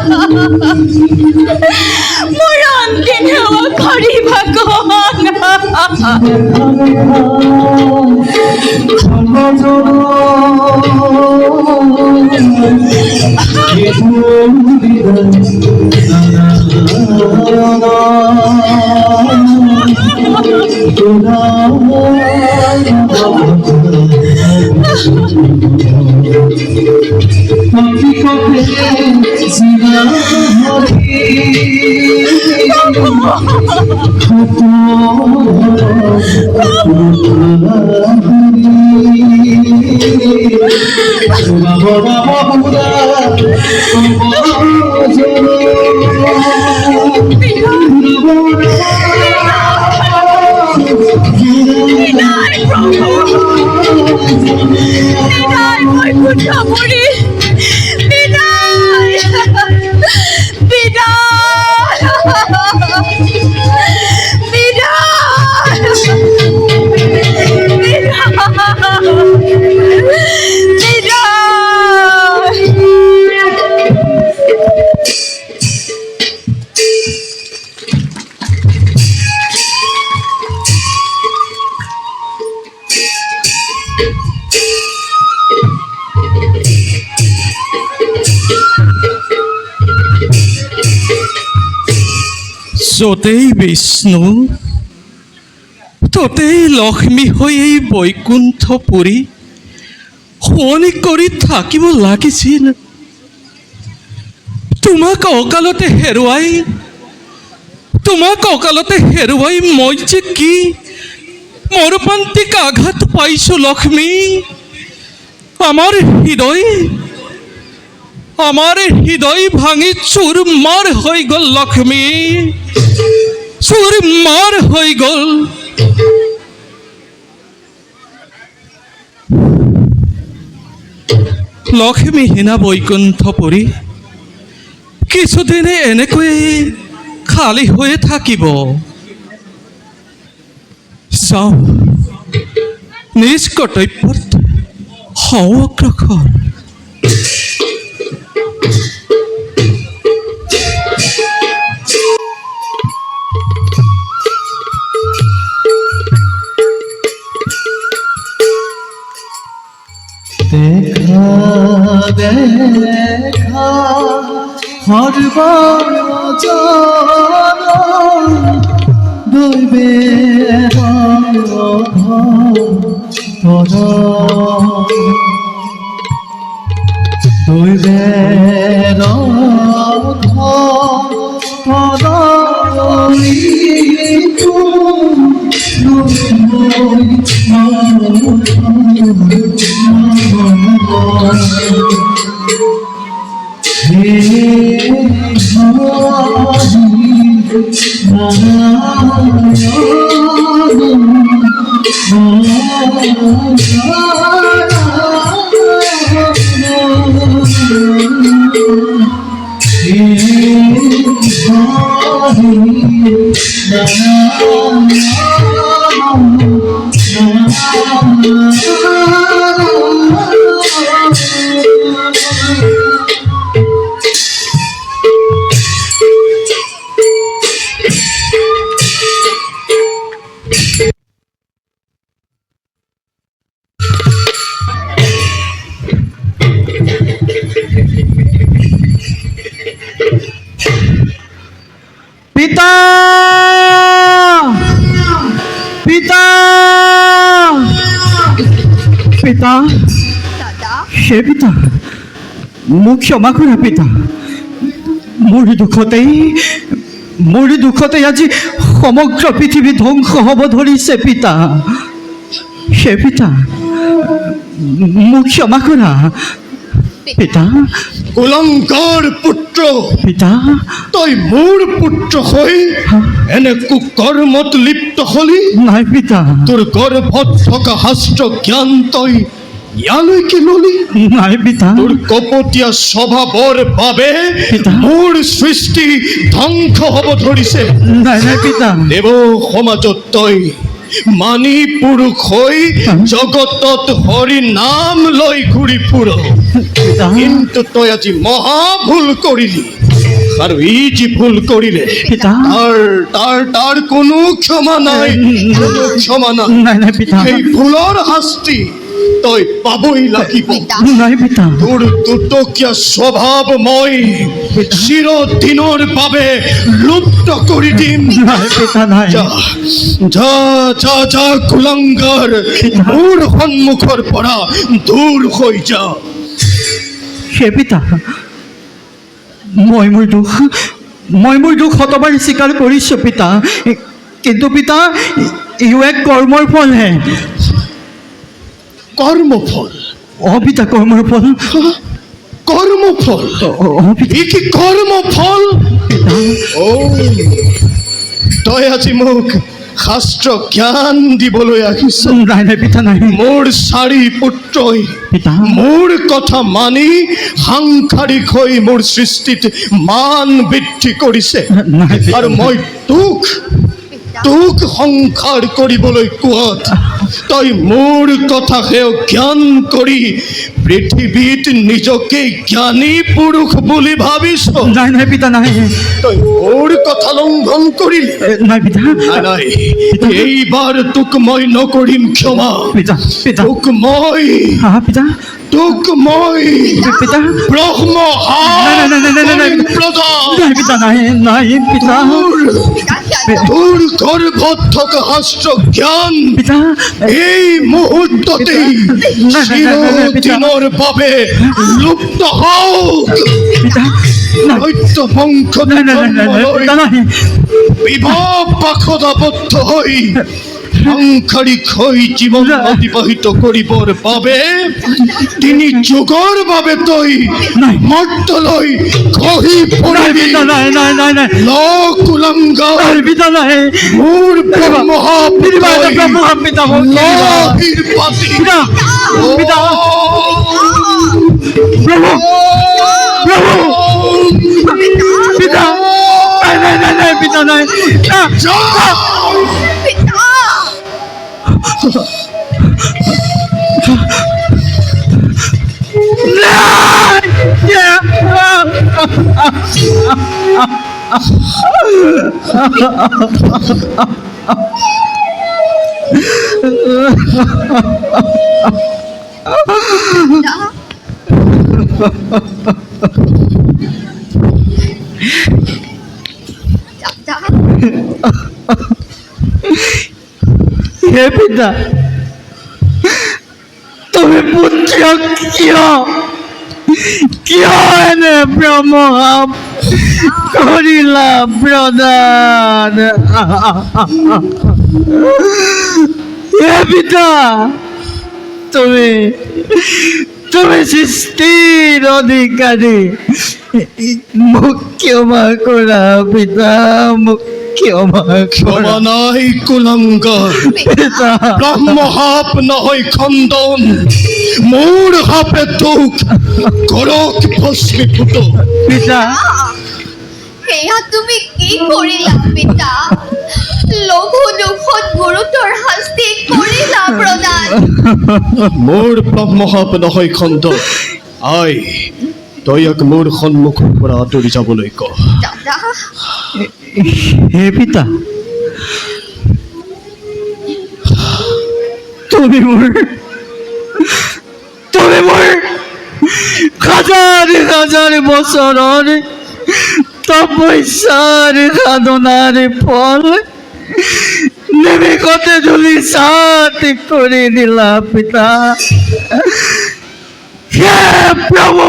কৰিবা য'তেই বিষ্ণু ত'তেই লক্ষ্মী হৈ এই বৈকুণ্ঠপুৰী শুৱনি কৰি থাকিব লাগিছিল। তোমাক অকালতে হেৰুৱাই মই যে কি মৰ্মান্তিক আঘাত পাইছোঁ লক্ষ্মী। আমাৰ হৃদয় ভাঙি চুৰমাৰ হৈ গ'ল লক্ষ্মী, চুৰমাৰ হৈ গ'ল। লক্ষ্মীহীনা বৈকুণ্ঠপুৰী কিছুদিনে এনেকৈয়ে খালী হৈয়ে থাকিব। যাওঁ, নিজ কৰ্তব্যত হওঁ অগ্ৰসৰ। দেখা সৰ্বজন দৈবে হে পিতা, মোক ক্ষমা কৰা পিতা। মোৰ দুখতেই আজি সমগ্ৰ পৃথিৱী ধ্বংস হ'ব ধৰিছে পিতা। হে পিতা, মোক ক্ষমা কৰা পিতা। কুলংকৰ পুত্ৰ পিতা, তই মোৰ পুত্ৰ হৈ এনে কুকৰ্মত লিপ্ত হলি। নাই পিতা, তোৰ গৰ্ভত থকা শাস্ত্ৰ জ্ঞান তই ইয়ালৈকে ললি। নাই পিতা, তোৰ কপটীয়া স্বভাৱৰ বাবে পিতা। মোৰ সৃষ্টি ধ্বংস হ'ব ধৰিছে। নাই নাই পিতা, দেৱ সমাজত তই মানি পুৰুষ হৈ জগতত হৰি নাম লৈ ঘূৰি ফুৰ। পিতা, কিন্তু তই আজি মহা ভুল কৰিলি, আৰু ই যি ভুল কৰিলে পিতা। তাৰ কোনো ক্ষমা নাই, কোনো ক্ষমা নাই। নাই নাই পিতা, সেই ভুলৰ শাস্তি তই পাবই লাগিব। নাই পিতা, তোৰ দুটকীয়া স্বভাৱ মই চিৰদিনৰ বাবে লুপ্ত কৰি দিম। নাই পিতা, নাই। যা যা যা যা কুলংগাৰ, মোৰ সন্মুখৰ পৰা দূৰ হৈ যা। হে পিতা, মই মোৰ দুখ শতবাৰ স্বীকাৰ কৰিছোঁ পিতা। কিন্তু পিতা, ইও এক কৰ্মৰ ফলহে। কৰ্মফল? পিতা, কৰ্মৰ ফল। কৰ্মফল? পিতা, ই কি কৰ্মফল? অ, তই আজি মোক শাস্ত্ৰ জ্ঞান দিবলৈ আহিছ। নাই নাই পিতা, নাই। মোৰ 4 পুত্ৰই পিতা, মোৰ কথা মানি সাংসাৰিক হৈ মোৰ সৃষ্টিত মান বৃদ্ধি কৰিছে, নাই পিতা। আৰু মই তোক সংসাৰ কৰিবলৈ কোৱাত তই মোৰ কথা সেও জ্ঞান কৰি পৃথিৱীত নিজকে জ্ঞানী পুৰুষ বুলি ভাবিছ। নাই নাই পিতা, নাই। তই মোৰ কথা লংঘন কৰিলি। নাই পিতা, নাই নাই, এইবাৰ তোক মই নকৰিম ক্ষমা। পিতা, পিতা। তোক মই পিতা, পিতা। ব্ৰহ্ম নাই, নাই, নাই, নাই, নাই, নাই। প্ৰদান। নাই পিতা, নাই নাই পিতা। তোৰ গৰ্ভত থকা শাস্ত্ৰ জ্ঞান পিতা, এই মুহূৰ্ততেই চিৰদিনৰ বাবে লুপ্ত হওক। পিতা, নাই। সত্য বংশ নাই নাই নাই নাই নাই পিতা, নাই। বিবাহ পাশত আবদ্ধ হৈ সাংসাৰিক হৈ জীৱন অতিবাহিত কৰিবৰ বাবে 3 যুগৰ বাবে তই নাই। মৰ্তলৈ ঘঁহি নাই পৰিবি। পিতা, নাই নাই নাই নাই। কুলংগাৰ, নাই পিতা, নাই। মোৰ পিতা, পিতা, মোক লাহিৰ পাতি পিতা, পিতা, প্ৰভু, প্ৰভু, পিতা। নাই নাই নাই নাই পিতা, নাই। হে পিতা, তুমি পুত্ৰ কিয় এনে ব্ৰহ্মহাপ কৰিলা প্ৰদান? হে পিতা, তুমি সৃষ্টিৰ অধিকাৰী, মোক ক্ষমা কৰা পিতা, মোক ক্ষমা নাই কুলংগাৰ। পিতা। ব্ৰহ্মহাপ নহয় খণ্ডন, মোৰ হাপে তোক কৰক ভস্মীভূত। পিতা, এয়া তুমি কি কৰিলা পিতা? লঘু দুখত গুৰুতৰ শাস্তি কৰিলা প্ৰদান। মোৰ ব্ৰহ্মহাপ নহয় খণ্ডন। আই, তই ইয়াক মোৰ সন্মুখৰ পৰা আঁতৰি যাবলৈ ক। দাদা, হে পিতা, তুমি মোৰ হাজাৰ বছৰৰ তপস্যাৰ সাধনাৰ ফল নিমিষতে ধূলি চাট কৰি দিলা পিতা। হে প্ৰভু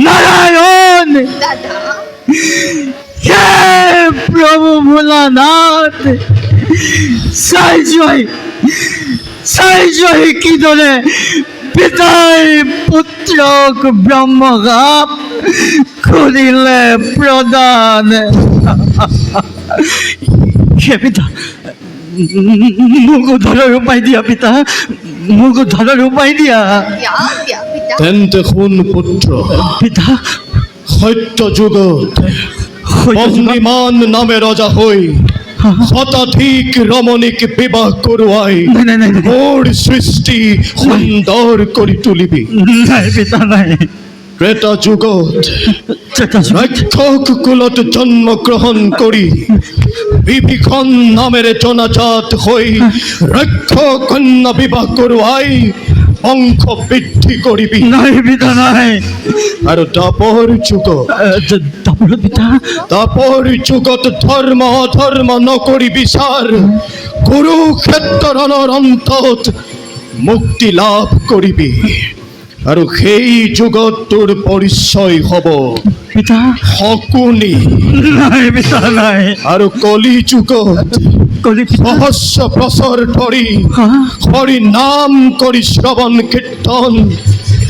নাৰায়ণ, দাদা হে প্ৰভু ভোলানাথ, চাই জয় কিদৰে পিতাই পুত্ৰক ব্ৰহ্মঘাপ কৰিলে প্ৰদান। হে পিতা, মোক উদ্ধাৰৰ উপায় দিয়া পিতা, মোক উদ্ধাৰৰ উপায় দিয়া দিয়া দিয়া পিতা তেন্তে শুন পুত্ৰ, পিতা। সত্য যুগত অগ্নিমান নামে ৰজা হৈ শতাধিক ৰমণীক বিবাহ কৰোৱাই নাই নাই নাই মোৰ সৃষ্টি সুন্দৰ কৰি তুলিবি। নাই পিতা নাই। ত্ৰেতা যুগত ৰাক্ষস কুলত জন্মগ্ৰহণ কৰি বিভীষণ নামেৰে জনাজাত হৈ ৰাক্ষস কন্যা বিবাহ কৰোৱাই বংশ বৃদ্ধি কৰিবি। নাই পিতা নাই। আৰু দাপৰ যুগত দাপৰ পিতা, দাপৰ যুগত ধৰ্ম অধৰ্ম নকৰি বিচাৰ কুৰুক্ষেত্ৰৰ অন্তত মুক্তি লাভ কৰিবি। আৰু সেই যুগত তোৰ পৰিচয় হ'ব পিতা শকুনি। নাই পিতা নাই। আৰু কলি যুগত কলি পিতা, সহস্ৰ বছৰ ধৰি হৰি নাম কৰি শ্ৰৱণ কীৰ্তন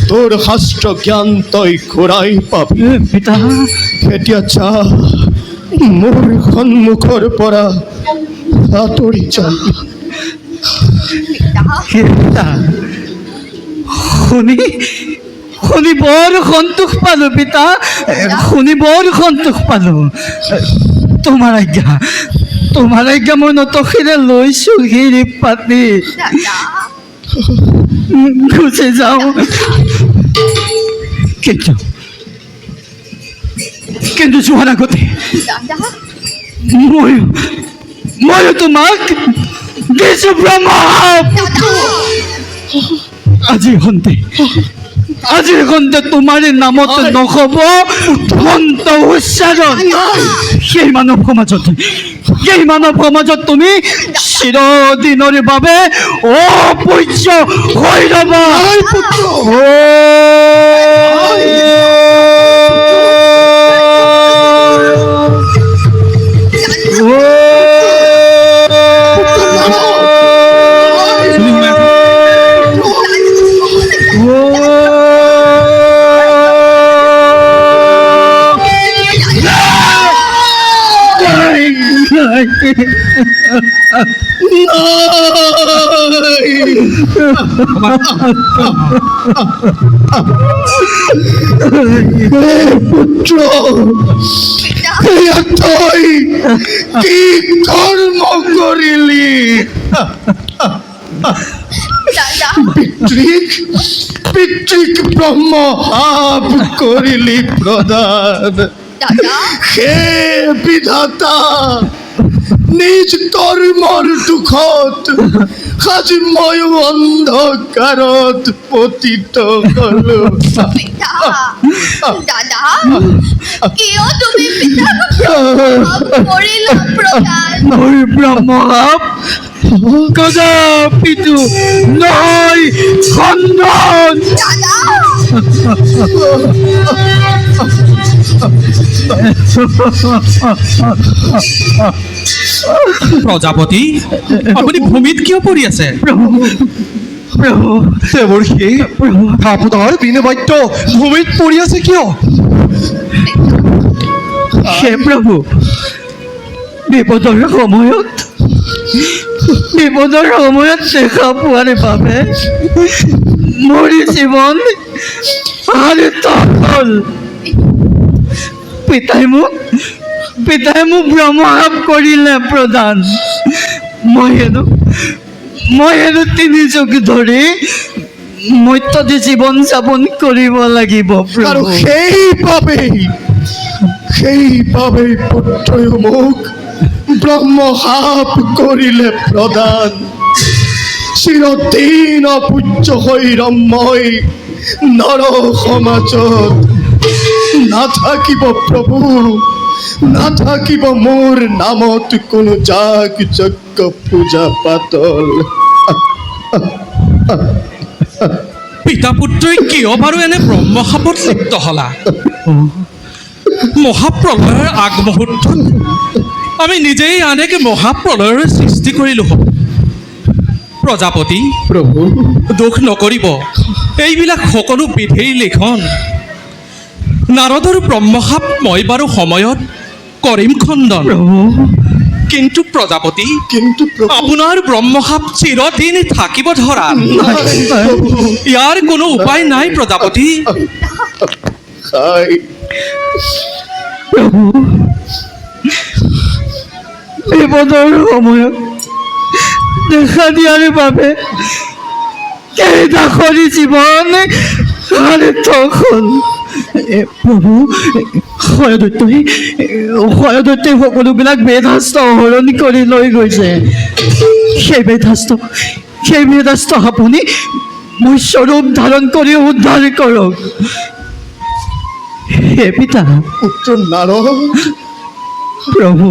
তোৰ শাস্ত্ৰ জ্ঞান তই ঘূৰাই পাবি। পিতা এতিয়া যা, মোৰ সন্মুখৰ পৰা আঁতৰি যা। পিতা, শুনি বৰ সন্তোষ পালো পিতা, শুনি বৰ সন্তোষ পালো। তোমাৰ আজ্ঞা মই নতশিৰে লৈছো শিৰি পাতি দাদা গুচি যাওঁ। কিন্তু যোৱাৰ আগতে দাদা ময়ো তোমাক দিছো ব্ৰহ্মশাপ। আজিৰ খন্তে তোমাৰ নামত নহ'ব মন্ত্ৰ উচ্চাৰণ। সেই মানৱ সমাজত তুমি চিৰদিনৰ বাবে অপূজ্য হৈ ৰবা। পুত্ৰ, তই কি কৰ্ম কৰিলি? দাদা পিতৃক ব্ৰহ্মশাপ কৰিলি প্ৰদান। দাদা হে বিধাতা, নিজ কৰ্মৰ দুখত আজি ময়ো অন্ধকাৰত পতিত হলো। পিতা দাদা কিয় তুমি পিতাক কৰিলা প্ৰদান? ব্ৰহ্মশাপ কদাপিতো নহয় খণ্ডন। দাদা প্ৰজাপতি, আপুনি ভূমিত কিয় পৰি আছে? দেৱৰ্ষি, আপোনাৰ বিনবাদ্য ভূমিত পৰি আছে কিয়? হে প্ৰভু, বিপদৰ সময়ত দেখা পোৱাৰ বাবে মোৰ জীৱন আৰু তল। পিতাই মোক ব্ৰহ্মশাপ কৰিলে প্ৰদান। মই হেনো 3 যুগ ধৰি মৰ্ত্যদী জীৱন যাপন কৰিব লাগিব আৰু প্ৰভু। সেইবাবেই পুত্ৰই মোক ব্ৰহ্মশাপ কৰিলে প্ৰদান। চিৰদিন অপূজ্য হৈ মই নৰ সমাজত নাথাকিব প্ৰভু, নাথাকিব মোৰ নামত কোনো যাগ যজ্ঞ পূজা পাতল। পিতা পুত্ৰই কিয় বাৰু এনে ব্ৰহ্মশাপত লিপ্ত হলা মহাপ্ৰলয়ৰ আগমুহূৰ্তত আমি নিজেই আন এক মহাপ্ৰলয়ৰ সৃষ্টি কৰিলোঁ প্ৰজাপতি প্ৰভু দুখ নকৰিব এইবিলাক সকলো বিধিৰ লিখন নাৰদৰ ব্ৰহ্মশাপ মই বাৰু সময়ত কৰিম খণ্ডন কিন্তু প্ৰজাপতি কিন্তু প্ৰভু আপোনাৰ ব্ৰহ্মশাপ চিৰদিন থাকিব ধৰা ইয়াৰ কোনো উপায় নাই প্ৰজাপতি হাই বিপদৰ সময়ত দেখা দিয়াৰ বাবে কেইটাখনি জীৱন সাৰ্থক হ'ল প্ৰভু হয়দত্তই সকলোবিলাক বেদশাস্ত্ৰ হৰণ কৰি লৈ গৈছে সেই বেদশাস্ত্ৰ আপুনি মই স্বৰূপ ধাৰণ কৰি উদ্ধাৰ কৰক হে পিতা পুত্ৰ নাৰদ প্ৰভু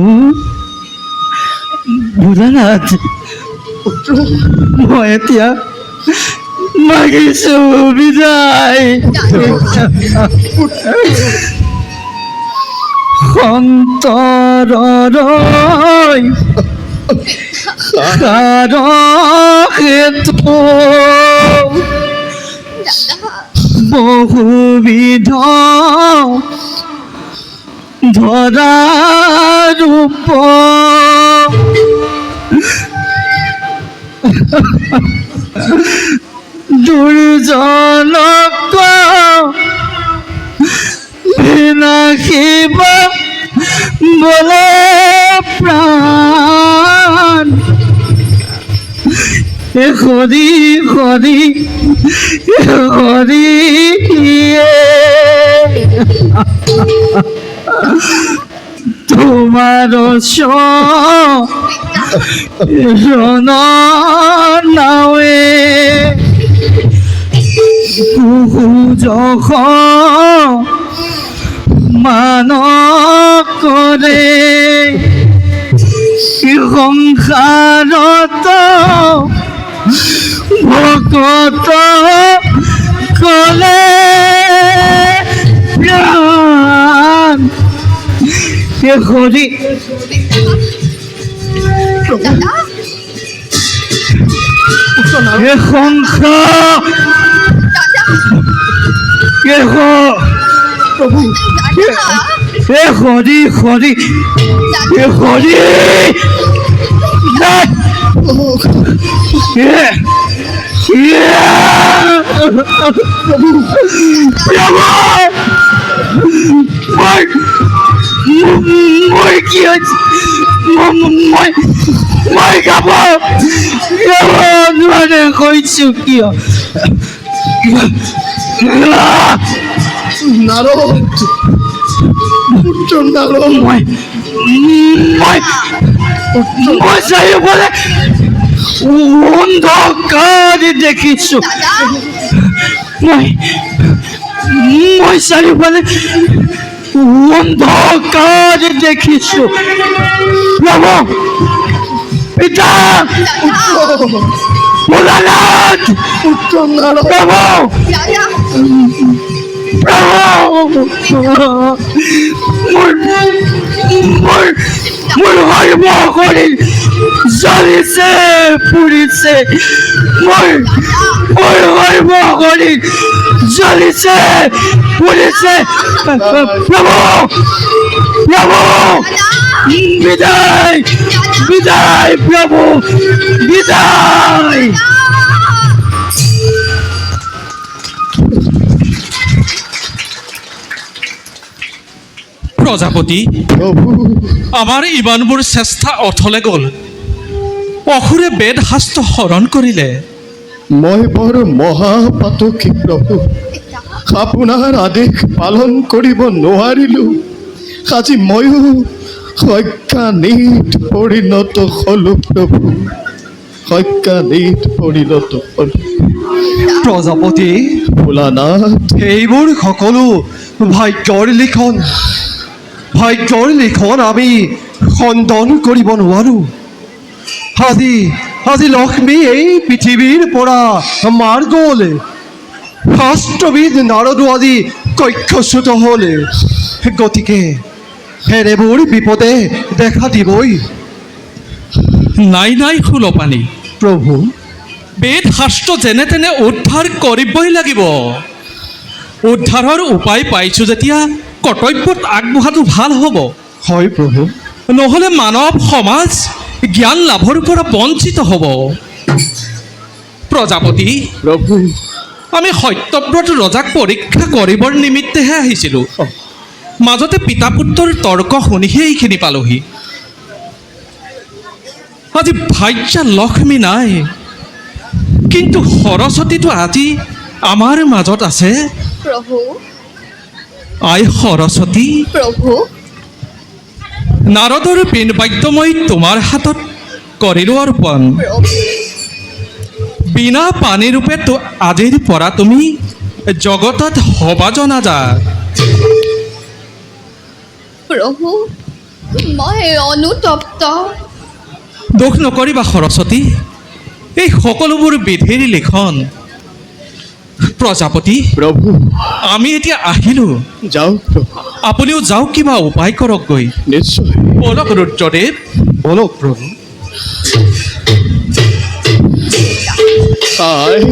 ভোলানাথ পুত্ৰ মই এতিয়া মাগিছো বিদায় সন্তৰৰৈ ক্ষেত্ৰ বহুবিধ ধৰা ৰূপ দুৰ্জনক বিনাশিব বলে প্ৰাণ হৰি হৰি হৰি তোমার শরণ নাওয়ে যখ মান করে সংসারত ভকত কলে প্রাণ হরি সংসার হরি হরি হরি মই কি হয়েছে মই গাব নোৱাৰে কৈছো কিয় নাৰদ পুত্ৰ নাৰদ মই চাৰিওফালে অন্ধকাৰ দেখিছো মই চাৰিওফালে অন্ধকাৰ দেখিছো প্ৰভু পিতা ভোলানাথ পুত্ৰ নাৰদ প্ৰভু মোৰ সৰ্ব শৰীৰ জ্বলিছে পুৰিছে মোৰ সৰ্ব শৰীৰ জ্বলিছে পুৰিছে প্ৰভু বিদায় বিদায় প্ৰভু বিদায় প্ৰজাপতি প্ৰভু আমাৰ ইমানবোৰ চেষ্টা অথলে গ'ল অসুৰে বেদ শাস্ত্ৰ হৰণ কৰিলে মই বৰ মহাপাতকী প্ৰভু আপোনাৰ আদেশ পালন কৰিব নোৱাৰিলোঁ আজি ময়ো অজ্ঞানীত পৰিণত হ'লোঁ প্ৰভু অজ্ঞানীত পৰিণত হ'লোঁ প্ৰজাপতি ভোলানাথ এইবোৰ সকলো ভাগ্যৰ লিখন আমি খণ্ডন কৰিব নোৱাৰোঁ আজি লক্ষ্মী এই পৃথিৱীৰ পৰা মাৰ গ'ল শাস্ত্ৰবিদ নাৰদো আজি কক্ষচ্যুত হ'লে গতিকে হেৰেবোৰ বিপদে দেখা দিবই। নাই নাই সুলপানী, প্ৰভু বেদ শাস্ত্ৰ যেনে তেনে উদ্ধাৰ কৰিবই লাগিব। উদ্ধাৰৰ উপায় পাইছোঁ যেতিয়া কৰ্তব্যত আগবঢ়াটো ভাল হ'ব। হয় প্ৰভু। নহ'লে মানৱ সমাজ জ্ঞান লাভৰ পৰা বঞ্চিত হ'ব। প্ৰজাপতি, প্ৰভু আমি সত্যব্ৰত ৰজাক পৰীক্ষা কৰিবৰ নিমিত্তেহে আহিছিলোঁ। মাজতে পিতা পুত্ৰৰ তৰ্ক শুনিহে এইখিনি পালোহি। আজি ভাৰ্যা লক্ষ্মী নাই, কিন্তু সৰস্বতীটো আজি আমাৰ মাজত আছে। প্ৰভু আই সৰস্বতী, প্ৰভু নাৰদৰ পিন বাদ্য মই তোমাৰ হাতত কৰিলোঁ অৰ্পণ। বিনা পানীৰূপে আজিৰ পৰা তুমি জগতত হবা জনাজাত। প্ৰভু মই অনুতপ্ত। দুখ নকৰিবা সৰস্বতী, এই সকলোবোৰ বিধিৰ লিখন। প্ৰজাপতি, প্ৰভু আমি এতিয়া আহিলোঁ, যাওক প্ৰভু, আপুনিও যাওক, কিবা উপায় কৰকগৈ। নিশ্চয়। বলক ৰুদ্ৰদেৱ। বলক প্ৰভু। আই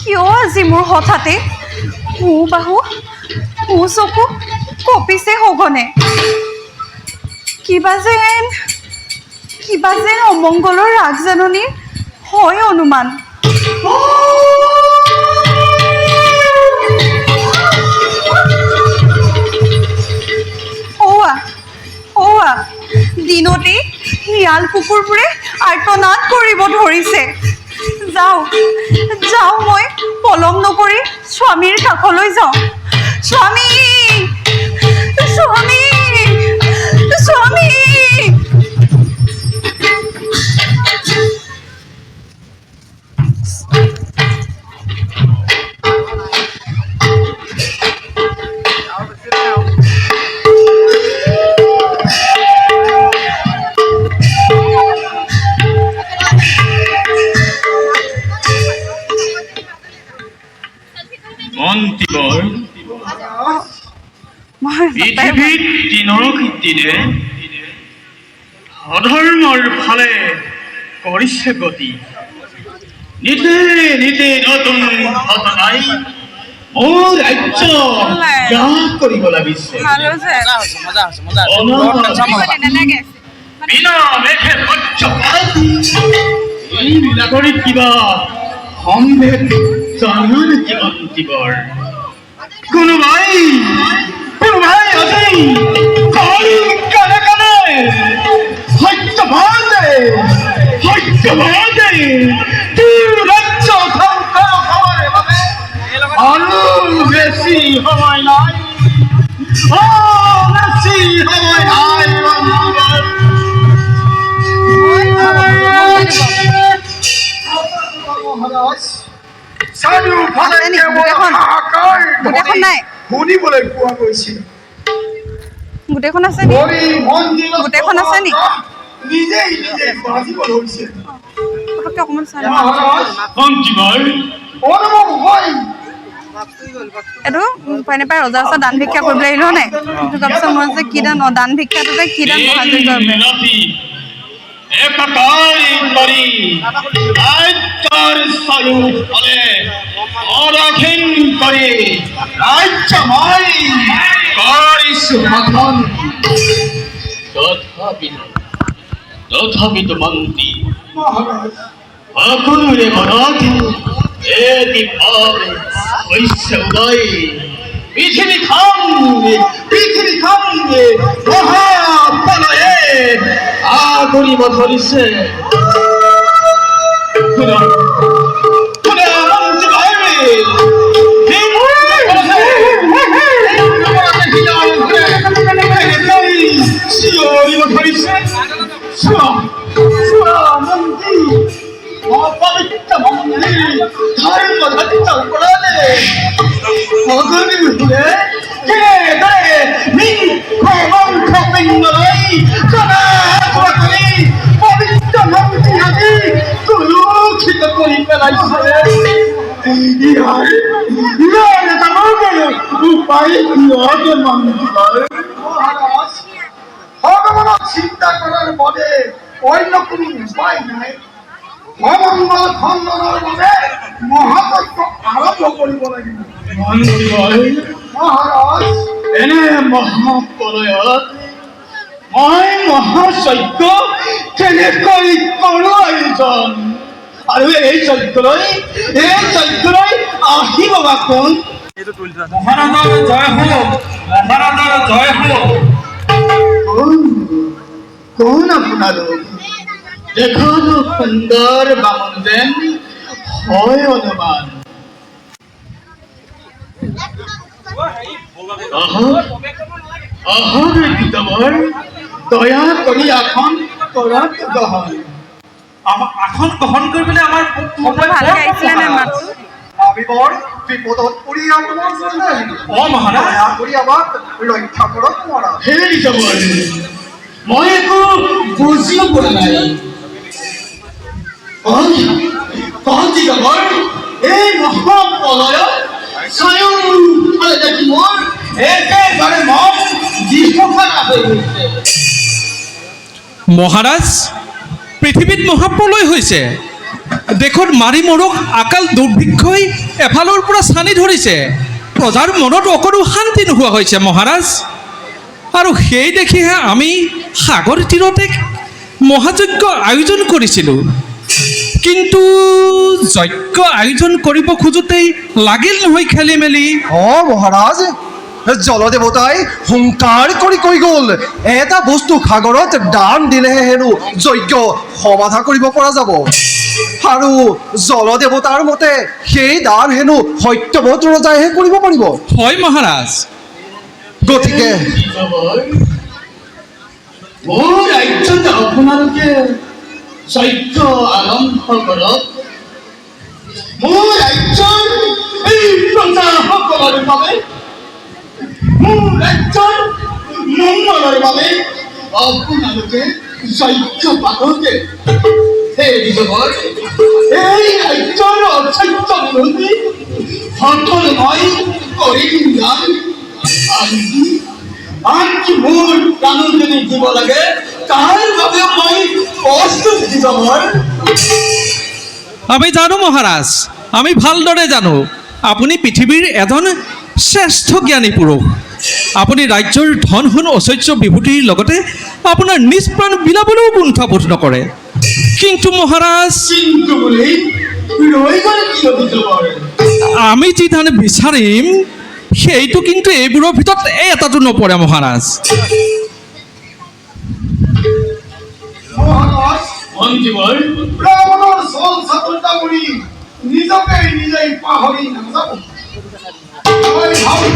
কিয় আজি মোৰ হঠাতে বাহু চকু কঁপিছে সঘনে? কিবা যেন অমংগলৰ ৰাগজাননী হয় অনুমান। দিনতেই শিয়াল কুকুৰবোৰে আৰ্তনাদ কৰিব ধৰিছে। যাওঁ মই পলম নকৰি স্বামীৰ কাষলৈ যাওঁ। স্বামী, স্বামী, স্বামী। পৃথিৱীত দিনক দিনে অধৰ্মৰ ফালে কৰিছে গতি নিতে নিতে নতুন ঘটনাই মোৰ ৰাজ্য গ্ৰাস কৰিব লাগিছে বিনা মেঘে পক্ষপাত এই বিলাকৰিত কিবা সম্ভেদ জনান জীৱন জীৱৰ কোনোবাই আছে কানে কানে সত্যবাদে তোৰ ৰাজ্য ধ্বংস হ'বৰ বাবে আৰু বেছি সময় নাই চাৰিওফালে গোটেইখন নাই শুনিবলৈ পোৱা গৈছে গোটেইখন আছে নি গোটেইখন আছে নি নিজেই নিজেই বাজিবলৈ হৈছে পটককৈ অকণমান চাই অনুভৱ হয় এইটো উপায় নাপায় ৰজাৰ ওচৰত দান ভিক্ষা কৰিবলৈ আহিলোঁ নাই সেইটো তাৰপিছত মই যে কি দান দান ভিক্ষাটোতে কি দান সাহায্য কৰিব একাকাই কৰি ৰাজ্যৰ চাৰিওফালে অৰাখীন কৰি ৰাজ্যময় কৰিছোঁ শাসন তথাপিতো মন্ত্ৰী সকলোৰে মনত এটি ভাৱ হৈছে উদয় পৃথিৱীখন মহাপ্ৰলয়ে আগৰিব ধৰিছে চিঞৰিব ধৰিছে অপবিত্ৰ মন্দিৰ ধৰ্ম ধৰ্মৰ ওপৰতে অগ্নিমূলে কেনেদৰে বংশ পিণ্ডলৈ কৰি পবিত্ৰ মন্দিৰ আদি কলুষিত কৰি পেলাইছে ইয়াৰ উপায় কিহতে মন্দিৰ ভগৱানক চিন্তা কৰাৰ বাবে অন্য কোনো উপায় নাই অমংগল খণ্ডনৰ বাবে মহাযজ্ঞ আৰম্ভ কৰিব লাগিব মহাৰাজ এনে মহাপ্ৰলয়ত মই মহাযজ্ঞ কেনেকৈ কৰোঁ আয়োজন আৰু এই যজ্ঞলৈ আহিব বা কোন মহাৰাজৰ জয় হওক মহাৰাজৰ জয় হওক কোন আপোনালোক দেখোন সুন্দৰ বামুণ যেন হয় অনুমান আহক গীতমৰ দয়া কৰি আসন কৰাত গ্ৰহণ আসন গ্ৰহণ কৰিবলৈ আমাৰ ভালকৈ আহিছিলে নে মাতটো আমি বৰ বিপদত পৰি আপোনাৰ ওচৰলৈ আহিলোঁ অ মহাৰাজ দয়া কৰি আমাক ৰক্ষা কৰক মহাৰাজ হে গীতমৰ মই একো বুজিও পৰা নাই গীতমৰ এই মহাপ্ৰলয়ত চাৰিওফালে দেখি মোৰ একেবাৰে মন দিশহাৰা হৈ গৈছে মহাৰাজ পৃথিৱীত মহাপ্ৰলয় হৈছে দেশত মাৰি মৰক আকাল দুৰ্ভিক্ষই এফালৰ পৰা ছানি ধৰিছে প্ৰজাৰ মনত অকণো শান্তি নোহোৱা হৈছে মহাৰাজ আৰু সেই দেখিহে আমি সাগৰ তীৰতে মহাযজ্ঞ আয়োজন কৰিছিলোঁ কিন্তু যজ্ঞ আয়োজন কৰিব খোজোঁতেই লাগিল নহয় খেলি মেলি মহাৰাজ জলদেৱতাই হুংকাৰ কৰি কৈ গ'ল এটা বস্তু সাগৰত দান দিলেহে হেনো যজ্ঞ সমাধা কৰিব পৰা যাব আৰু জলদেৱতাৰ মতে সেই দান হেনো সত্যৱত ৰজাইহে কৰিব পাৰিব হয় মহাৰাজ গতিকে মোৰ ৰাজ্যত আপোনালোকে যজ্ঞ আৰম্ভ কৰক মোৰ ৰাজ্যৰ এই প্ৰজাসকলৰ বাবে মোৰ ৰাজ্যৰ মংগলৰ বাবে আপোনালোকে যজ্ঞ পাতকে এই ৰাজ্যৰ অৰ্থ্য বিৰোধী সকলো মই কৰি দিম আনকি আনকি মোৰ প্ৰাণো যদি দিব লাগে তাৰ বাবে মই প্ৰস্তুত জীৱৰ আমি জানো মহাৰাজ, আমি ভালদৰে জানো আপুনি পৃথিৱীৰ এজন শ্ৰেষ্ঠ জ্ঞানী পুৰুষ। আপুনি ৰাজ্যৰ ধন সোণ ঐশ্বৰ্য বিভূতিৰ লগতে আপোনাৰ নিজ প্ৰাণ বিলাবলৈও কুণ্ঠাবোধ নকৰে। কিন্তু মহাৰাজ, কিন্তু বুলি ৰৈ গ'ল কি অভিযোগৰ আমি যি ধান বিচাৰিম সেইটো কিন্তু এইবোৰৰ ভিতৰত এটাতো নপৰে মহাৰাজ। মহাৰাজ মন্ত্ৰীবৰ ৰাৱণৰ চল চাতুৰতা কৰি নিজকে নিজেই পাহৰি নাযাব। মই ভাবোঁ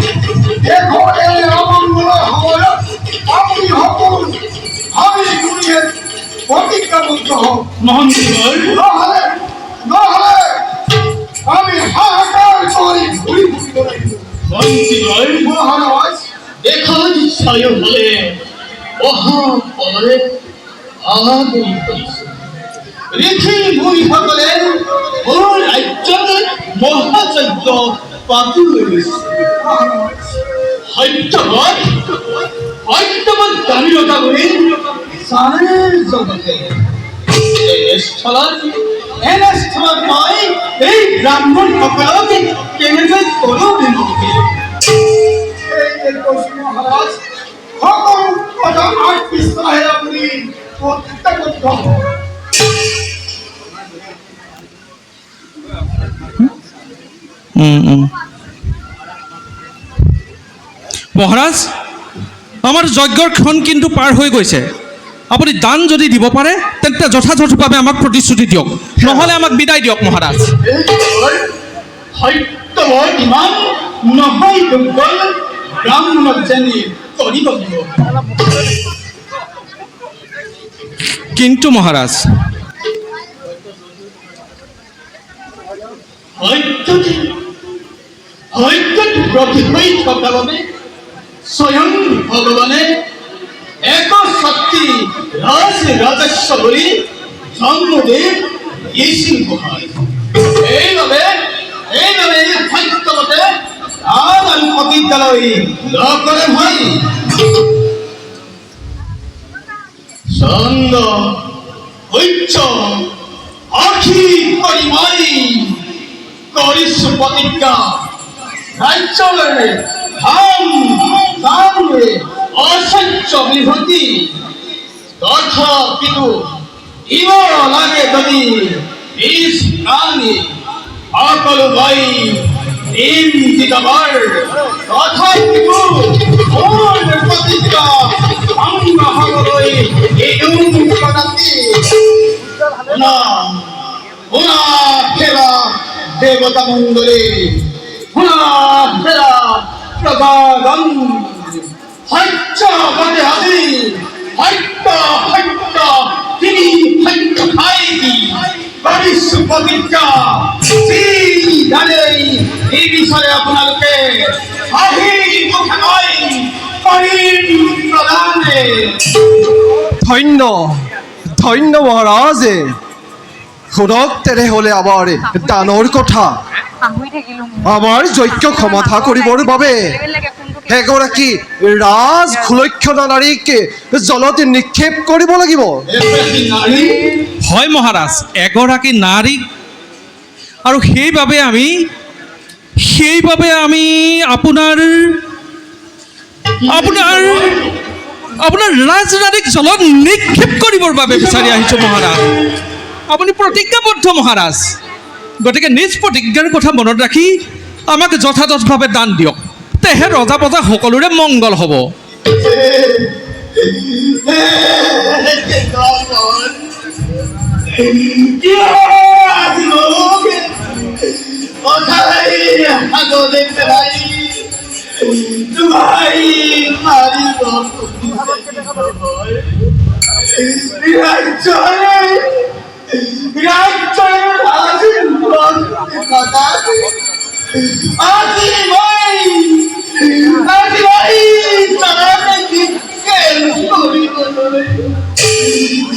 দেশৰ এই অমংগলৰ সময়ত আপুনি সকলো ভাবি গুণিয়ে প্ৰতিজ্ঞাবদ্ধ হওক। মন্ত্ৰীবৰ নহ'লে আমি হাহাকাৰ কৰি ঘূৰি ফুৰিব লাগিব। মন্ত্ৰীবৰ মহাৰাজ এখন চাৰিওফালে মহাপৰে আগুৰি পৰিছে। ঋষি মুনিসকলে মোৰ ৰাজ্যত মহাযজ্ঞ পাতি লৈছে। সত্যবাদ দামীৰতা বুলি চাৰে জগতে এনে স্থলত মই এই ব্ৰাহ্মণসকলক কেনেকৈ কৰোঁ মহাৰাজ সকলো কথা আঠ পিছাহে আপুনি প্ৰতিজ্ঞাবদ্ধ হওক। মহাৰাজ, আমাৰ যজ্ঞৰ ক্ষণ কিন্তু পাৰ হৈ গৈছে। আপুনি দান যদি দিব পাৰে তেন্তে যথাযথভাৱে আমাক প্ৰতিশ্ৰুতি দিয়ক, নহ'লে আমাক বিদায় দিয়ক মহাৰাজ। সত্যৰ ইমান নহয় দুৰ্বল ব্ৰাহ্মণক জানি কৰিব লাগিব। কিন্তু মহাৰাজ, সত্যত ব্ৰতী হৈ থকা বাবে স্বয়ং ভগৱানে এক শক্তি ৰাজ ৰাজস্ব বুলি জন্মদেৱ দিছিল গোহাঁই। এইবাবে সত্যমতে আন আৰু প্ৰতিজ্ঞালৈ লগৰে ভাই চন্দ সূৰ্য আখি কৰি মই কৰিছো প্ৰতিজ্ঞা। ৰাজ্যলৈ অসহ্য বিভূতি তথাপিতো দিব লাগে যদি নিজ প্ৰাণী সকলো ভাই দিন দিতবাৰ তথাপিতো মোৰ প্ৰতিজ্ঞা ভংগ হ'বলৈ শুনা ফেৰা দেৱতা মণ্ডলী, শুনা ফেৰা প্ৰজাগণ, সত্যবাদী হাতী সত্য তিনি সত্য খাই কৰিছো প্ৰতিজ্ঞা। জানেই এই বিষয়ে আপোনালোকে আহি মুখে নয় প্ৰদানে ধন্য ধন্য মহাৰাজে। শুনক তেনেহ'লে আমাৰ দানৰ কথা। আমাৰ যজ্ঞ সমাধা কৰিবৰ বাবে এগৰাকী ৰাজ সুলক্ষণা নাৰীক জলত নিক্ষেপ কৰিব লাগিব। হয় মহাৰাজ, এগৰাকী নাৰীক, আৰু সেইবাবে আমি আপোনাৰ ৰাজৰাণীক জলত নিক্ষেপ কৰিবৰ বাবে বিচাৰি আহিছোঁ মহাৰাজ। আপুনি প্ৰতিজ্ঞাবদ্ধ মহাৰাজ, গতিকে নিজ প্ৰতিজ্ঞাৰ কথা মনত ৰাখি আমাক যথাযথভাৱে দান দিয়ক, তেহে ৰজা প্ৰজা সকলোৰে মংগল হ'ব।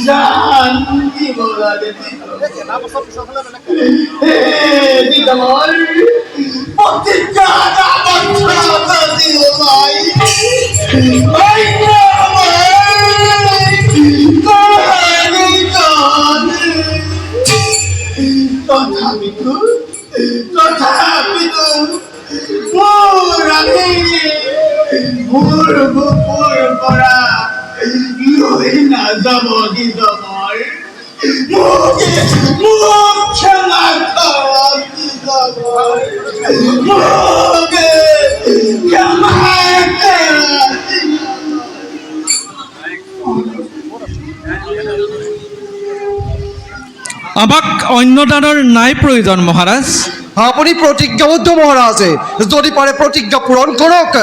জান জীবন লাগে দিদাৰ প্ৰতিজ্ঞা দিও ভাই তথাপিতো মোৰ বুকুৰ পৰা লৈ নাযাব দিদাৰ মোক ক্ষমা কৰ দিদাৰ মোক ক্ষমা কৰ আমাক অন্য দানৰ নাই প্ৰয়োজন মহাৰাজ। আপুনি প্ৰতিজ্ঞাবদ্ধ মহাৰাজে, যদি পাৰে প্ৰতিজ্ঞা পূৰণ কৰক,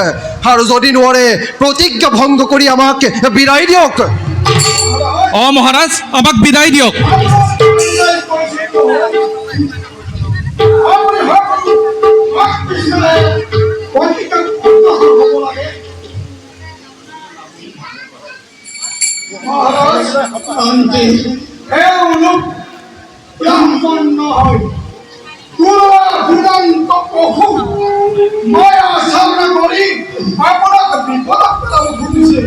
আৰু যদি নোৱাৰে প্ৰতিজ্ঞা ভংগ কৰি আমাক বিদায় দিয়ক। মহাৰাজ আমাক বিদায় দিয়ক। মই আশা কৰি আপোনাক বিপদত পেলাব খুজিছে।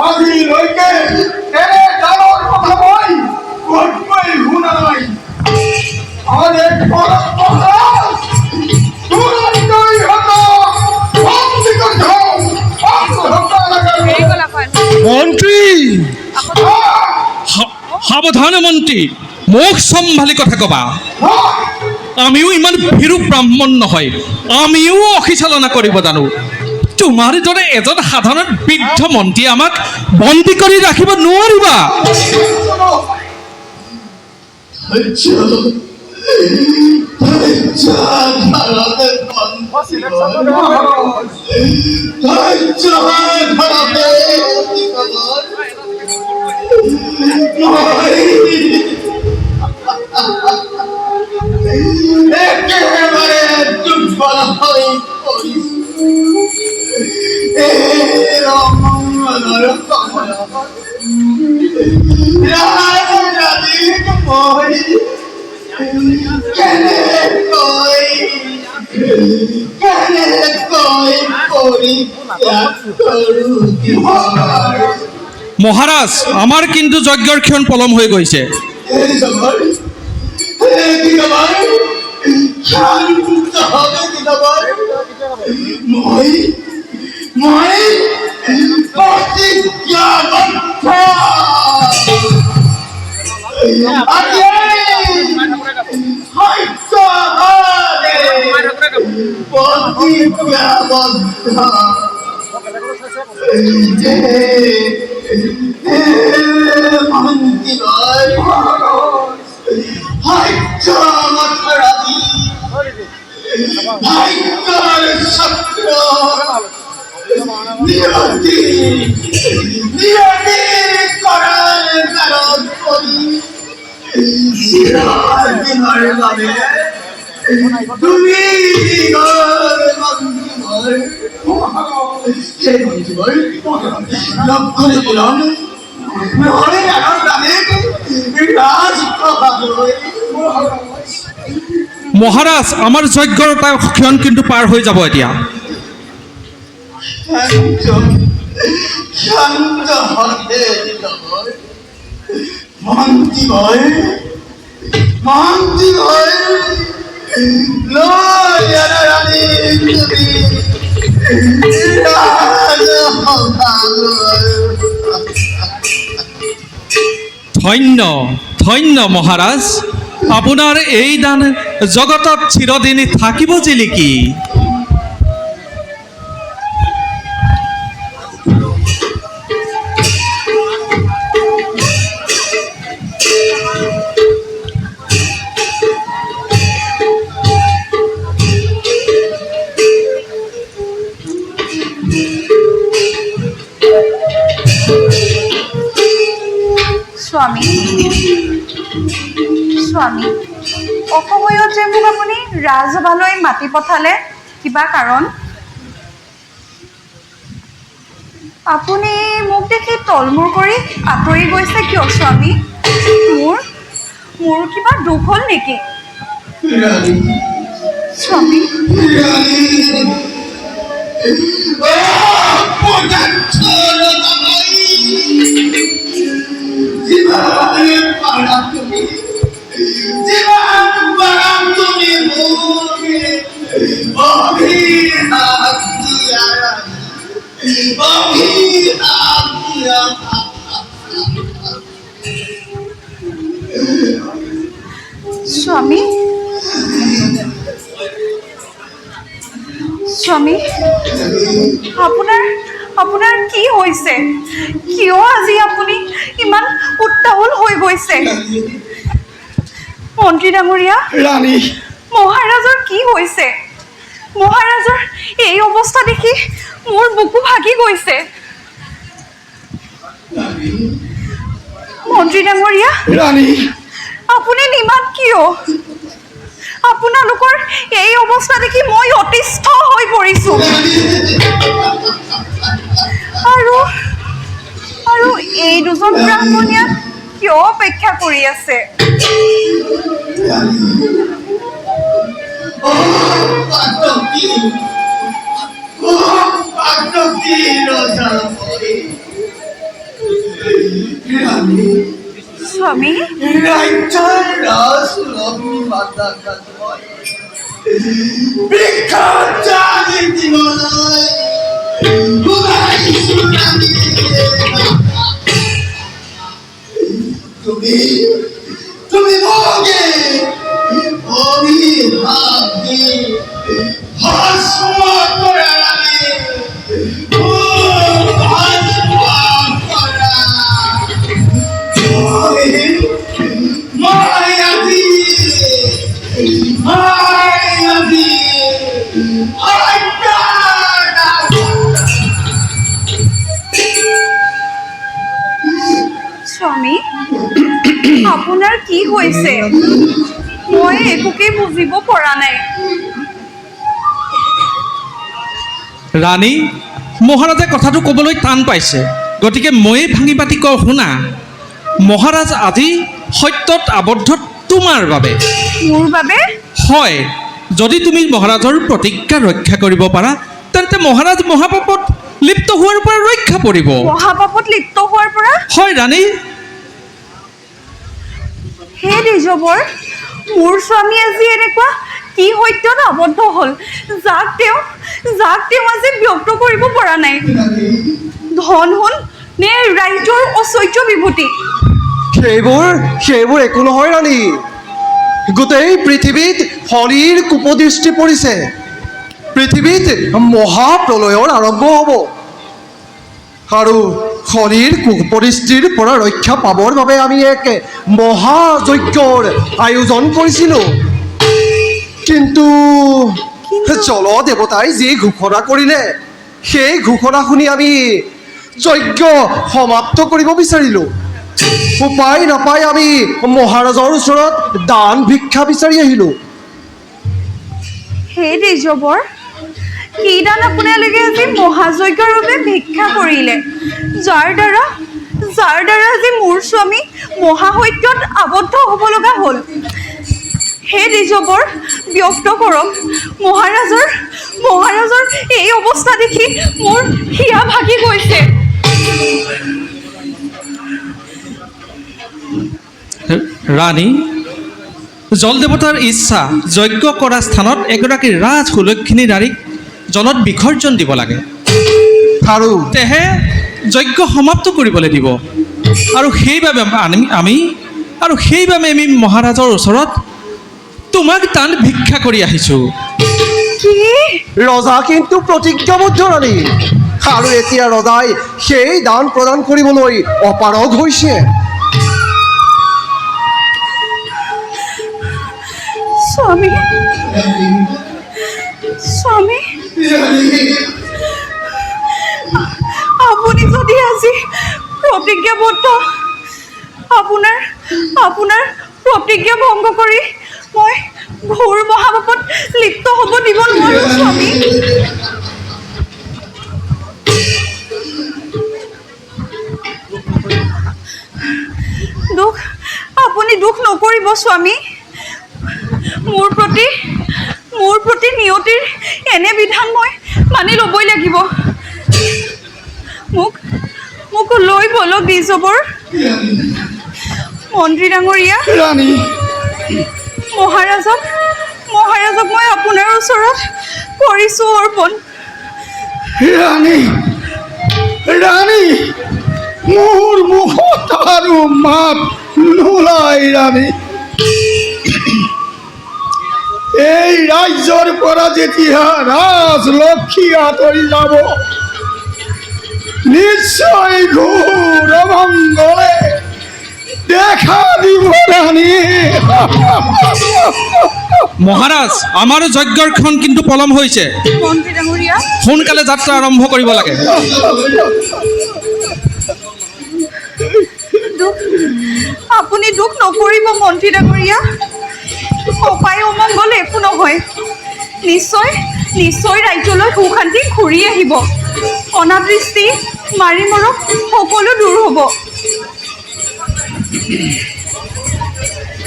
আজিলৈকে এনে ডাঙৰ কথা মই কতোৱেই শুনা নাই। আৰু এক মন্ত্ৰী সাৱধান মন্ত্ৰী, মুখ চম্ভালি কথা কবা। আমিও ইমান ভীৰু ব্ৰাহ্মণ নহয়, আমিও অহিচালনা কৰিব জানো। তোমাৰ দৰে এজন সাধাৰণ বৃদ্ধ মন্ত্ৰী আমাক বন্দী কৰি ৰাখিব নোৱাৰিবা। একেবাৰে দুৰ্বল হৈ পৰিছো। ৰমণৰ সময়ত ৰাজৰাজীক মই কেনেকৈ পৰিত্যাগ কৰোঁ দিদাৰ। মহাৰাজ আমাৰ কিন্তু যজ্ঞৰ ক্ষণ পলম হৈ গৈছে। মই প্ৰতিজ্ঞাবদ্ধ। প্ৰতিজ্ঞাবদ্ধ। মহাৰাজ আমাৰ যজ্ঞৰ এটা ক্ষণ কিন্তু পাৰ হৈ যাব এতিয়া। ধন্য ধন্য মহাৰাজ, আপোনাৰ এই দান জগতত চিৰদিন থাকিব জিলিকি। স্বামী স্বামী, অসময়ত যে মোক আপুনি ৰাজসভালৈ মাতি পঠালে, কিবা কাৰণ? আপুনি মোক দেখি তলমূৰ কৰি আঁতৰি গৈছে কিয় স্বামী? মোৰ কিবা দুখ হ'ল নেকি ৰানী স্বামী? স্বামী স্বামী আপোনাৰ কি হৈছে? কিয় আজি আপুনি ইমান উত্তাউল হৈ গৈছে? মন্ত্ৰী ডাঙৰীয়া, ৰানী মহাৰাজৰ কি হৈছে? মহাৰাজৰ এই অৱস্থা দেখি মোৰ বুকু ভাগি গৈছে। মন্ত্ৰী ডাঙৰীয়া, ৰানী আপুনি নিমাত কিয়? আপোনালোকৰ এই অৱস্থা দেখি মই অতিষ্ঠ হৈ পৰিছোঁ। আৰু এই দুজন ব্ৰাহ্মণীয়া কিয় অপেক্ষা কৰি আছে? স্বামী, তুমি মোকে অভিশাপ দিয়ে ভস্ম কৰা লাগে স্বামী, আপোনাৰ কি হৈছে? মই একোকে বুজিব পৰা নাই। ৰাণী, মহাৰাজে কথাটো ক'বলৈ টান পাইছে, গতিকে ময়ে ভাঙি পাতি কওঁ শুনা। মহাৰাজ আজি সত্যত আবদ্ধ তোমাৰ বাবে। মোৰ বাবে? হয়, যদি তুমি মহাৰাজৰ প্ৰতিজ্ঞা ৰক্ষা কৰিব পাৰা তেন্তে মহাৰাজ মহাপাপত লিপ্ত হোৱাৰ পৰা ৰক্ষা পৰিব। মহাপাপত লিপ্ত হোৱাৰ পৰা? হয় ৰাণী। হে দ্বিজবৰ, মোৰ স্বামী আজি এনেকুৱা কি সত্যত আবদ্ধ হ'ল যাক তেওঁ আজি ব্যক্ত কৰিব পৰা নাই? ধন হ'ল নে ৰাজ্যৰ ঐশ্বৰ্য বিভূতি? সেইবোৰ একো নহয় ৰাণী। গোটেই পৃথিৱীত শনিৰ কুপদৃষ্টি পৰিছে। পৃথিৱীত মহাপ্ৰলয়ৰ আৰম্ভ হ'ব আৰু শনিৰ কুপদৃষ্টিৰ পৰা ৰক্ষা পাবৰ বাবে আমি এক মহাযজ্ঞৰ আয়োজন কৰিছিলোঁ। কিন্তু জল দেৱতাই যি ঘোষণা কৰিলে সেই ঘোষণা শুনি আমি যজ্ঞ সমাপ্ত কৰিব বিচাৰিলোঁ। উপায় নাপাই আমি মহাৰাজৰ ওচৰত দান ভিক্ষা বিচাৰি আহিলোঁ। হে দ্বিজবৰ, কি দান আপোনালোকে আজি মহাযজ্ঞৰ বাবে ভিক্ষা কৰিলে যাৰ দ্বাৰা আজি মোৰ স্বামী মহাসত্যত আবদ্ধ হ'ব লগা হ'ল? হে দ্বিজবৰ, ব্যক্ত কৰক। মহাৰাজৰ এই অৱস্থা দেখি মোৰ হিয়া ভাগি গৈছে। ৰাণী, জল দেৱতাৰ ইচ্ছা যজ্ঞ কৰা স্থানত এগৰাকী ৰাজ সুলক্ষিনী নাৰীক জলত বিসৰ্জন দিব লাগে, আৰু তেহে যজ্ঞ সমাপ্ত কৰিবলৈ দিব। আৰু সেইবাবে আমি মহাৰাজৰ ওচৰত তোমাক দান ভিক্ষা কৰি আহিছোঁ। কি? ৰজা কিন্তু প্ৰতিজ্ঞাবদ্ধ ৰাণী, আৰু এতিয়া ৰজাই সেই দান প্ৰদান কৰিবলৈ অপাৰগ হৈছে। স্বামী, আপুনি যদি আজি প্ৰতিজ্ঞাবদ্ধ, আপোনাৰ প্ৰতিজ্ঞা ভংগ কৰি মই ঘোৰ মহাপাপত লিপ্ত হ'ব দিব নোৱাৰোঁ। স্বামী, আপুনি দুখ নকৰিব স্বামী। মোৰ প্ৰতি নিয়তিৰ এনে বিধান মই মানি ল'বই লাগিব। মোক লৈ বলক দ্বিজবৰ। মন্ত্ৰী ডাঙৰীয়া, ৰাণী মহাৰাজক মই আপোনাৰ ওচৰত কৰিছোঁ অৰ্পণ। ৰাণী ৰাণী মোৰ মুখত আৰু মাত নোলাই ৰাণী। এই ৰাজ্যৰ পৰা যেতিয়া ৰাজলক্ষ্মী আঁতৰি যাব নিশ্চয় ঘোৰ অমংগলে দেখা দিব ৰাণী। মহাৰাজ, আমাৰো যজ্ঞৰখন কিন্তু পলম হৈছে। মন্ত্ৰী ডাঙৰীয়া, সোনকালে যাত্ৰা আৰম্ভ কৰিব লাগে। আপুনি দুখ নকৰিব মন্ত্ৰী ডাঙৰীয়া। অপায় অমংগল একো নহয়। নিশ্চয় ৰাজ্যলৈ সুখ শান্তি ঘূৰি আহিব। অনাবৃষ্টি মাৰি মৰক সকলো দূৰ হ'ব।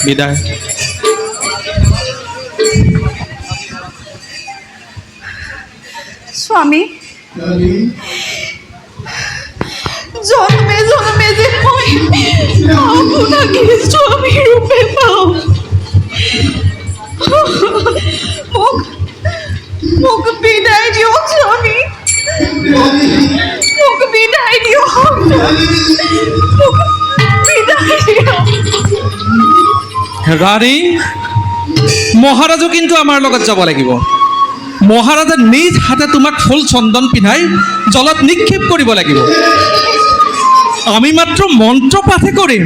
বিদায়। স্বামী, জনমে জনমে যে মই আপোনাকে স্বামী ৰূপে পাওঁ। মোক বিদায় দিয়ক স্বামী। মোক বিদায় দিয়ক। মোক বিদায় দিয়ক। ৰাণী, মহাৰাজো কিন্তু আমাৰ লগত যাব লাগিব। মহাৰাজে নিজ হাতে তোমাক ফুল চন্দন পিন্ধাই জলত নিক্ষেপ কৰিব লাগিব। আমি মাত্ৰ মন্ত্ৰ পাঠে কৰিম।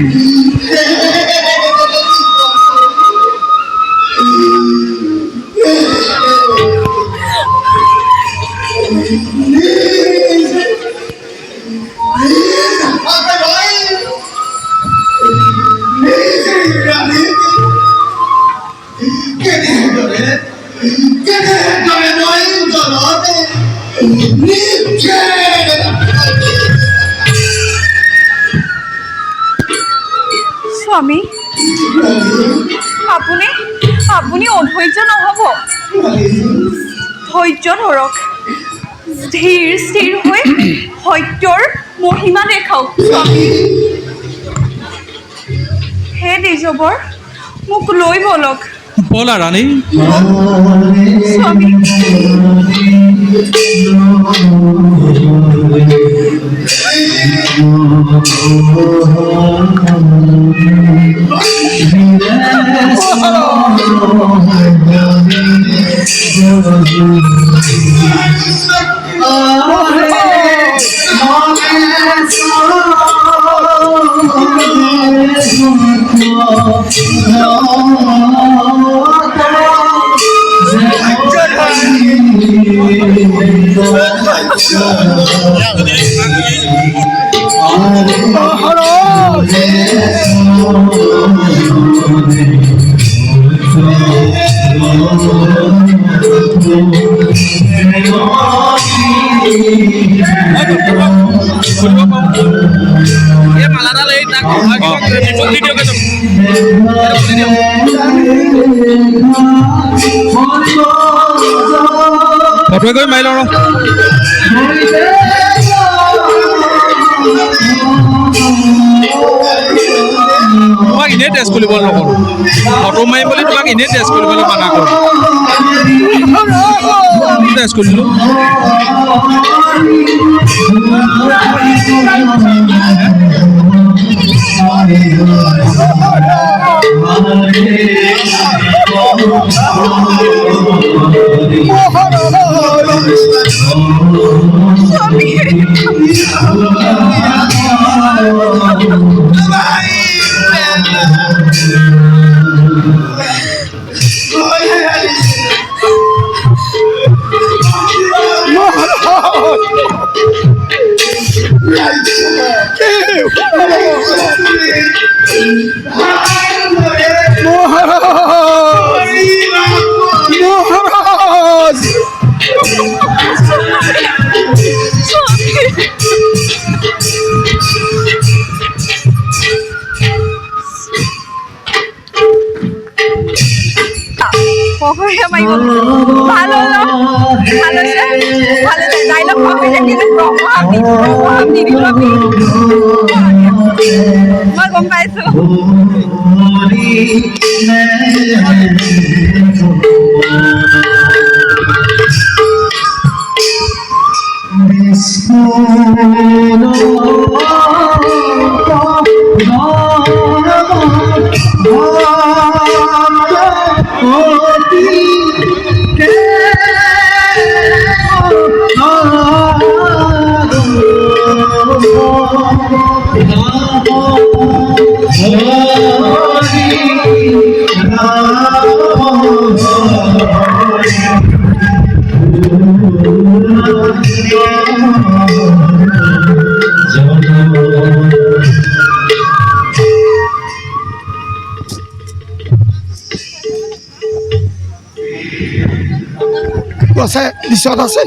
স্বামী, আপুনি অধৈৰ্য নহ'ব। ধৈৰ্য ধৰক। স্থিৰ হৈ সত্যৰ মহিমা দেখাওক স্বামী। হে দ্বিজবৰ, মোক লৈ বলক বলা ৰাণী। স্বামী। ফটোৱে গৈ মাৰি লওঁ। তোমাক এনেই টেষ্ট কৰিবলৈ নকৰোঁ। ফটো মাৰিম বুলি তোমাক এনেই টেষ্ট কৰিবলৈ মানা কৰোঁ। টেষ্ট কৰিলোঁ। অঘৰীয়া মাৰি গ'ল ভাল হ'ল ভাল হৈছে ভাল হৈছে ডাইলগ কপিতে কিন্তু প্ৰভাৱ দি দিলোঁ আমি মই গম পাইছোঁ আছে পিছত আছে